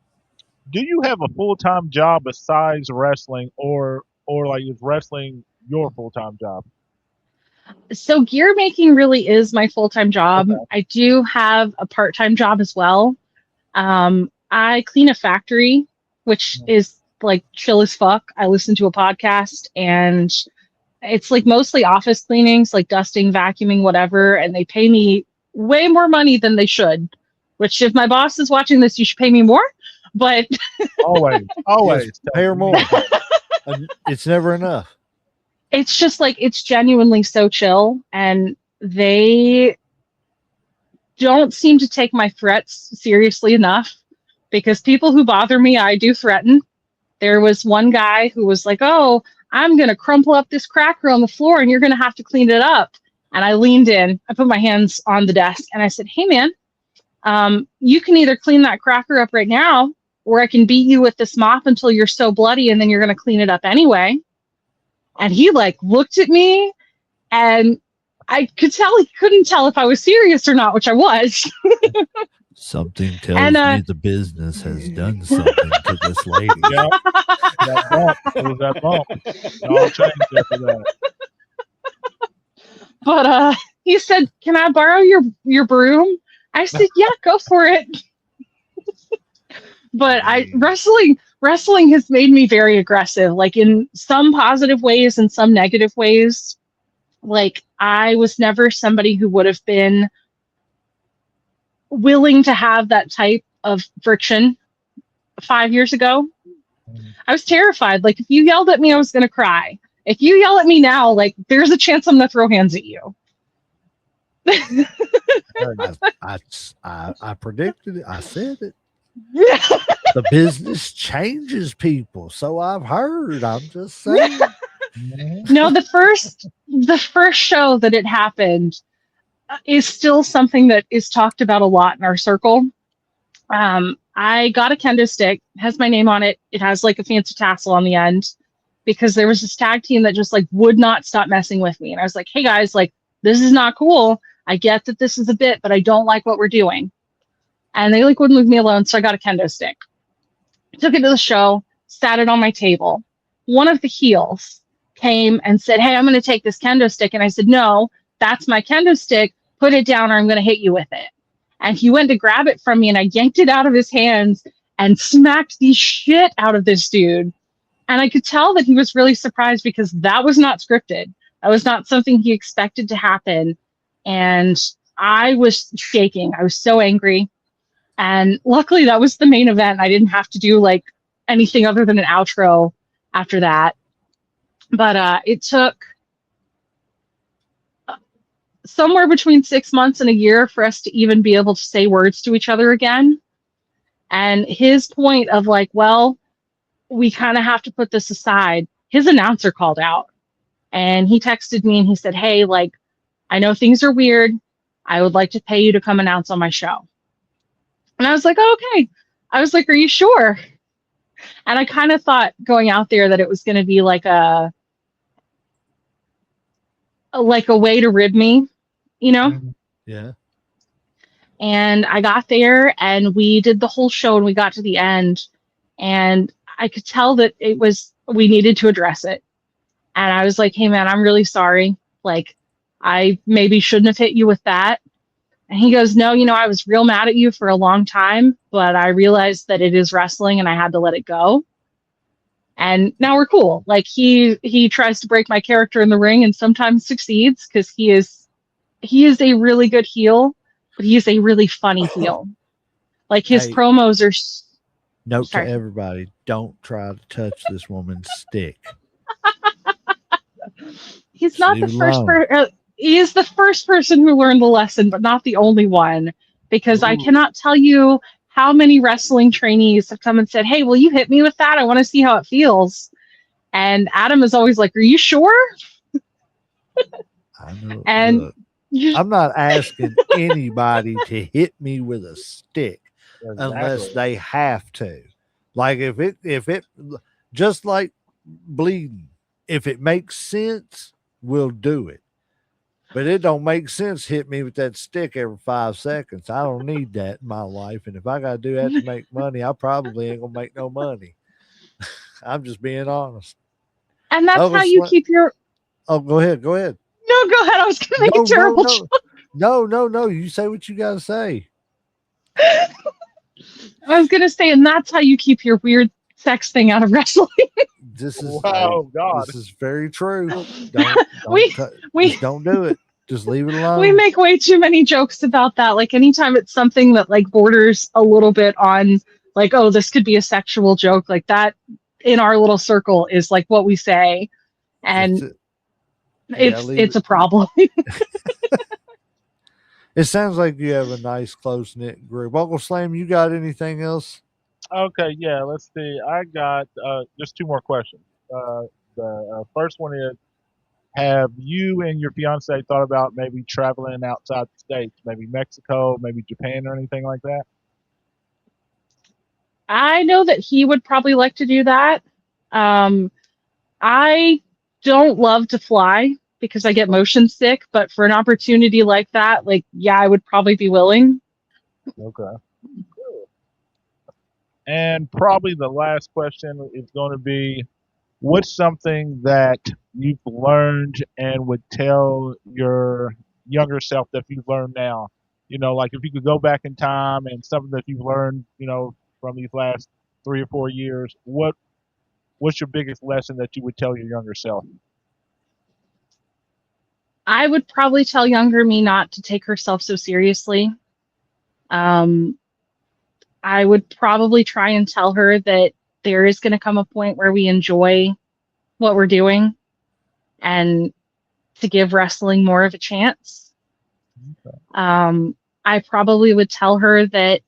Do you have a full time job besides wrestling, or like is wrestling your full time job? So gear making really is my full-time job. Okay. I do have a part-time job as well. I clean a factory, which is like chill as fuck. I listen to a podcast and it's like mostly office cleanings, like dusting, vacuuming, whatever. And they pay me way more money than they should, which if my boss is watching this, you should pay me more. But Always, always. Yes, pay her more. It's never enough. it's just like, it's genuinely so chill. And they don't seem to take my threats seriously enough because people who bother me, I do threaten. There was one guy who was like, "Oh, I'm going to crumple up this cracker on the floor and you're going to have to clean it up." And I leaned in, I put my hands on the desk and I said, "Hey, man, you can either clean that cracker up right now or I can beat you with this mop until you're so bloody and then you're going to clean it up anyway." And he like looked at me and I could tell he couldn't tell if I was serious or not, which I was. Something tells And, me the business has done something to this lady. Yeah, that bump. It was that bump. It all changed after that. But he said, "Can I borrow your broom?" I said, "Yeah, go for it." But wrestling has made me very aggressive, like in some positive ways and some negative ways. Like I was never somebody who would have been willing to have that type of friction 5 years ago. I was terrified. Like if you yelled at me, I was going to cry. If you yell at me now, like there's a chance I'm going to throw hands at you. I predicted it. I said it. The business changes people, so I've heard. I'm just saying. No, the first show that it happened is still something that is talked about a lot in our circle. I got a kendo stick, it has my name on it. It has like a fancy tassel on the end because there was this tag team that just like would not stop messing with me. And I was like, "Hey guys, like this is not cool. I get that this is a bit, but I don't like what we're doing." And they like wouldn't leave me alone. So I got a kendo stick, took it to the show, sat it on my table. One of the heels came and said, "Hey, I'm going to take this kendo stick." And I said, "No, that's my kendo stick. Put it down or I'm going to hit you with it." And he went to grab it from me and I yanked it out of his hands and smacked the shit out of this dude. And I could tell that he was really surprised because that was not scripted. That was not something he expected to happen. And I was shaking. I was so angry. And luckily that was the main event. I didn't have to do like anything other than an outro after that. But it took somewhere between 6 months and a year for us to even be able to say words to each other again. And his point of like, well, we kind of have to put this aside. His announcer called out and he texted me and he said, "Hey, like, I know things are weird. I would like to pay you to come announce on my show." And I was like, "Oh, okay." I was like, "Are you sure?" And I kind of thought going out there that it was going to be like a way to rib me, you know? Yeah. And I got there and we did the whole show and we got to the end and I could tell that we needed to address it. And I was like, "Hey man, I'm really sorry. Like I maybe shouldn't have hit you with that." And he goes, "No, I was real mad at you for a long time, but I realized that it is wrestling and I had to let it go. And now we're cool." Like he tries to break my character in the ring and sometimes succeeds because he is a really good heel, but he is a really funny heel. Like his Hey, promos are. Note Sorry. to everybody: don't try to touch this woman's stick. He's Just not leave the it first alone. he is the first person who learned the lesson, but not the only one. Because I Ooh. cannot tell you how many wrestling trainees have come and said, "Hey, will you hit me with that? I want to see how it feels." And Adam is always like, "Are you sure?" I know. And Look, I'm not asking anybody to hit me with a stick unless they have to. Like if it just like bleeding, if it makes sense, we'll do it. But it don't make sense. Hit me with that stick every 5 seconds. I don't need that in my life. And if I got to do that to make money, I probably ain't gonna make no money. I'm just being honest. And that's how you keep your. Oh, go ahead. Go ahead. No, go ahead. I was going to make a terrible joke. No. You say what you got to say. I was going to say, and that's how you keep your weird sex thing out of wrestling. This is God. This is very true. Don't do it. Just leave it alone. We make way too many jokes about that. Like anytime it's something that like borders a little bit on like, oh, this could be a sexual joke, like that in our little circle is like what we say. And it's a problem. It sounds like you have a nice close knit group. Uncle Slam, you got anything else? Okay, yeah, let's see. I got just two more questions. The first one is, have you and your fiance thought about maybe traveling outside the states, maybe Mexico, maybe Japan or anything like that? I know that he would probably like to do that. I don't love to fly because I get motion sick, but for an opportunity like that, like, yeah, I would probably be willing. Okay. And probably the last question is going to be, what's something that you've learned and would tell your younger self that you've learned now? You know, like if you could go back in time and something that you've learned, you know, from these last 3 or 4 years, what's your biggest lesson that you would tell your younger self? I would probably tell younger me not to take herself so seriously. I would probably try and tell her that there is going to come a point where we enjoy what we're doing and to give wrestling more of a chance. Okay. I probably would tell her that,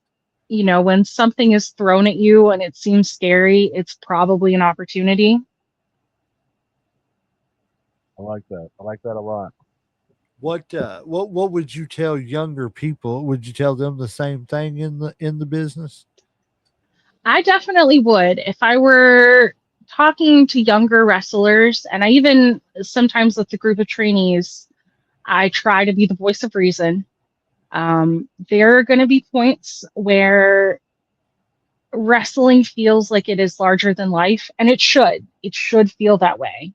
you know, when something is thrown at you and it seems scary, it's probably an opportunity. I like that. I like that a lot. What would you tell younger people? Would you tell them the same thing in the business? I definitely would. If I were talking to younger wrestlers, and I even sometimes with a group of trainees, I try to be the voice of reason. There are going to be points where wrestling feels like it is larger than life, and it should. It should feel that way.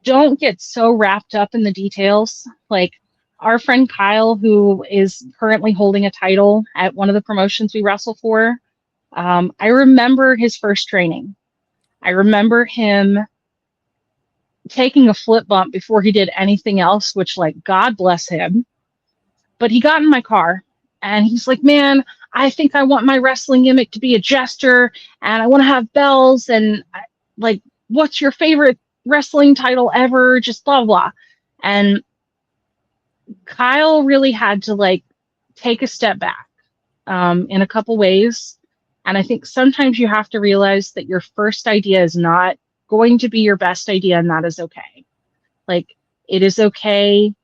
Don't get so wrapped up in the details. Like our friend Kyle, who is currently holding a title at one of the promotions we wrestle for, I remember his first training. I remember him taking a flip bump before he did anything else, which, like, God bless him. But he got in my car and he's like, man, I think I want my wrestling gimmick to be a jester and I want to have bells and like, what's your favorite wrestling title ever? Just blah, blah. And Kyle really had to like take a step back in a couple ways. And I think sometimes you have to realize that your first idea is not going to be your best idea, and that is okay. Like, it is okay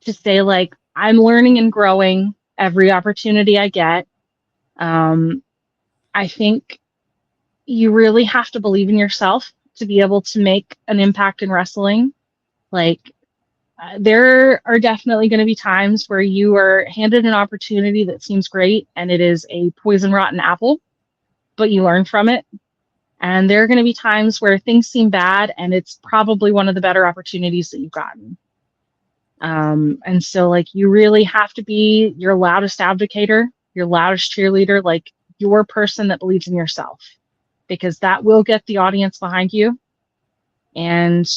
to say, like, I'm learning and growing every opportunity I get. I think you really have to believe in yourself to be able to make an impact in wrestling. Like, there are definitely going to be times where you are handed an opportunity that seems great and it is a poison rotten apple, but you learn from it. And there are going to be times where things seem bad and it's probably one of the better opportunities that you've gotten. And so, like, you really have to be your loudest advocator, your loudest cheerleader, like your person that believes in yourself, because that will get the audience behind you. And,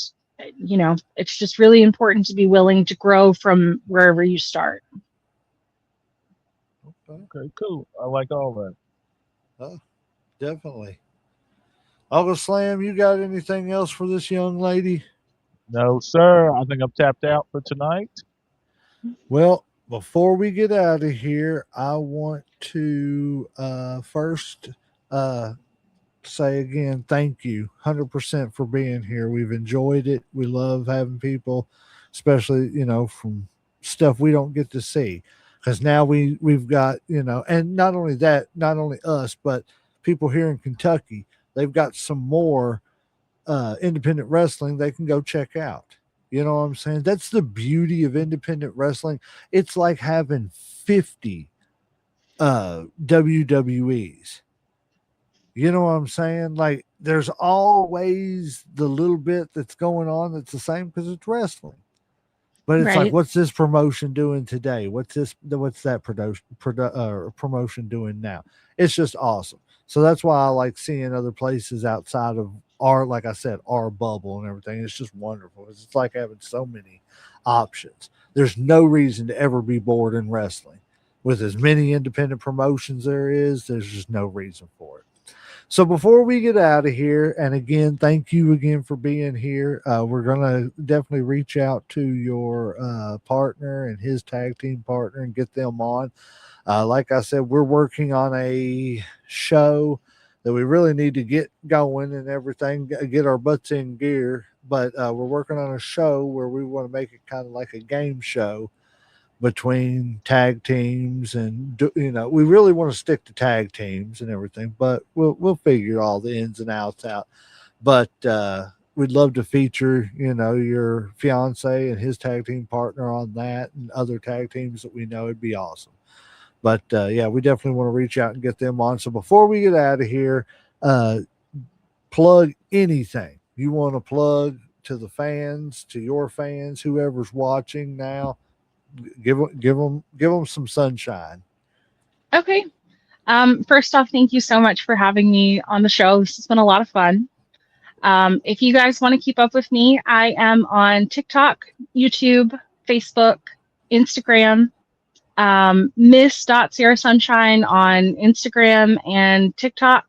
you know, it's just really important to be willing to grow from wherever you start. Okay, cool. I like all that. Oh, definitely. Uncle Slam, you got anything else for this young lady? No, sir. I think I'm tapped out for tonight. Well, before we get out of here, I want to first say again, thank you 100% for being here. We've enjoyed it. We love having people, especially, you know, from stuff we don't get to see. Because now we've got, you know, and not only that, not only us, but people here in Kentucky, they've got some more independent wrestling they can go check out. You know what I'm saying? That's the beauty of independent wrestling. It's like having 50 WWEs. You know what I'm saying? Like there's always the little bit that's going on that's the same because it's wrestling. But it's like, Right. what's this promotion doing today? What's that promotion doing now? It's just awesome. So that's why I like seeing other places outside of our, like I said, our bubble and everything. It's just wonderful. It's like having so many options. There's no reason to ever be bored in wrestling. With as many independent promotions there is, there's just no reason for it. So before we get out of here, and again, thank you again for being here. We're gonna definitely reach out to your partner and his tag team partner and get them on. Like I said, we're working on a show that we really need to get going and everything, get our butts in gear. But we're working on a show where we want to make it kind of like a game show between tag teams, and we really want to stick to tag teams and everything, but we'll figure all the ins and outs out. But we'd love to feature your fiance and his tag team partner on that, and other tag teams that we know. It'd be awesome. But yeah, we definitely want to reach out and get them on. So before we get out of here, plug anything you want to plug to the fans, to your fans, whoever's watching now. Give them some sunshine. Okay. First off, thank you so much for having me on the show. This has been a lot of fun. If you guys want to keep up with me, I am on TikTok, YouTube, Facebook, Instagram, Miss Sarah Sunshine on Instagram and TikTok,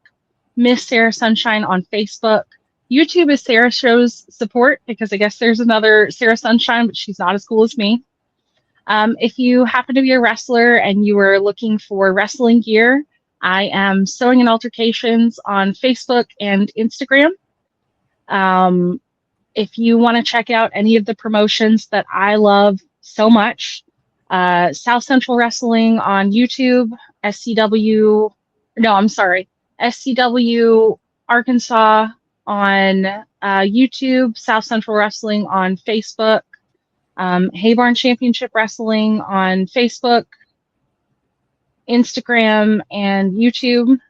Miss Sarah Sunshine on Facebook. YouTube is Sarah Shows Support, because I guess there's another Sarah Sunshine, but she's not as cool as me. If you happen to be a wrestler and you are looking for wrestling gear, I am Sewing and Altercations on Facebook and Instagram. If you want to check out any of the promotions that I love so much, South Central Wrestling on YouTube, SCW Arkansas on YouTube, South Central Wrestling on Facebook, Haybarn Championship Wrestling on Facebook, Instagram, and YouTube.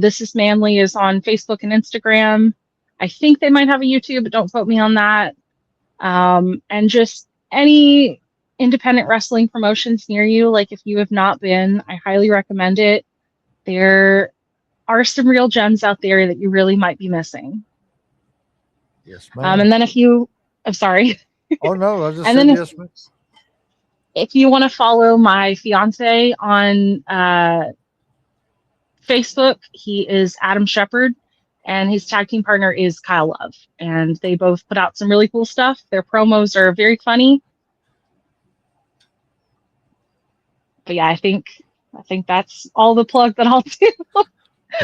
This is Manly is on Facebook and Instagram. I think they might have a YouTube, but don't quote me on that. And just any independent wrestling promotions near you, like if you have not been, I highly recommend it. There are some real gems out there that you really might be missing. Yes, ma'am. And then I'm sorry. Oh no, I just and said then yes, ma'am. if you want to follow my fiance on Facebook, he is Adam Shepard, and his tag team partner is Kyle Love. And they both put out some really cool stuff. Their promos are very funny. But yeah, I think that's all the plug that I'll do.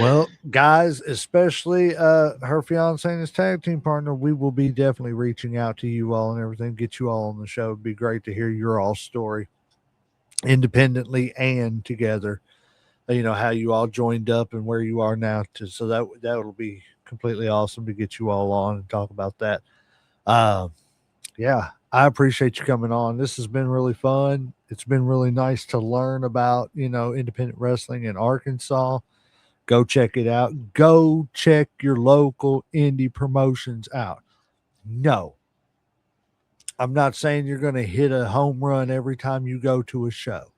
Well, guys, especially her fiance and his tag team partner, we will be definitely reaching out to you all and everything, get you all on the show. It'd be great to hear your all story independently and together. How you all joined up and where you are now. So that will be completely awesome to get you all on and talk about that. Yeah, I appreciate you coming on. This has been really fun. It's been really nice to learn about, independent wrestling in Arkansas. Go check it out. Go check your local indie promotions out. No, I'm not saying you're going to hit a home run every time you go to a show.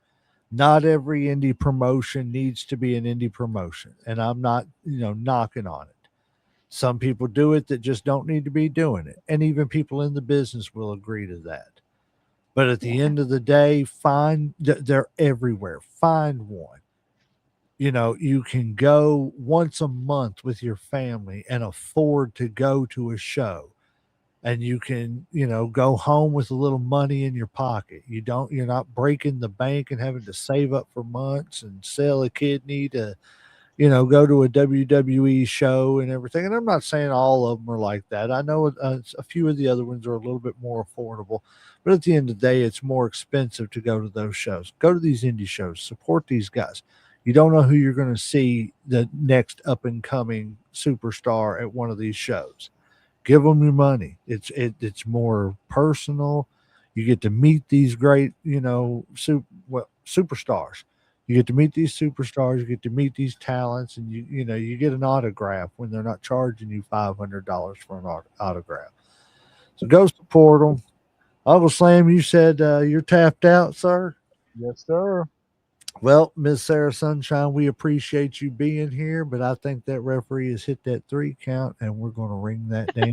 Not every indie promotion needs to be an indie promotion, and I'm not, knocking on it. Some people do it that just don't need to be doing it, and even people in the business will agree to that. But at the end of the day, they're everywhere. Find one. You can go once a month with your family and afford to go to a show. And you can, go home with a little money in your pocket. You're not breaking the bank and having to save up for months and sell a kidney to, go to a WWE show and everything. And I'm not saying all of them are like that. I know a few of the other ones are a little bit more affordable, but at the end of the day, it's more expensive to go to those shows. Go to these indie shows, support these guys. You don't know who you're going to see the next up and coming superstar at one of these shows. give them your money. It's more personal. You get to meet these great, superstars. You get to meet these superstars. You get to meet these talents, and you get an autograph when they're not charging you $500 for an autograph. So go support them. Uncle Slam, you said you're tapped out, sir. Yes, sir. Well, Miss Sarah Sunshine, we appreciate you being here, but I think that referee has hit that 3 count, and we're going to ring that damn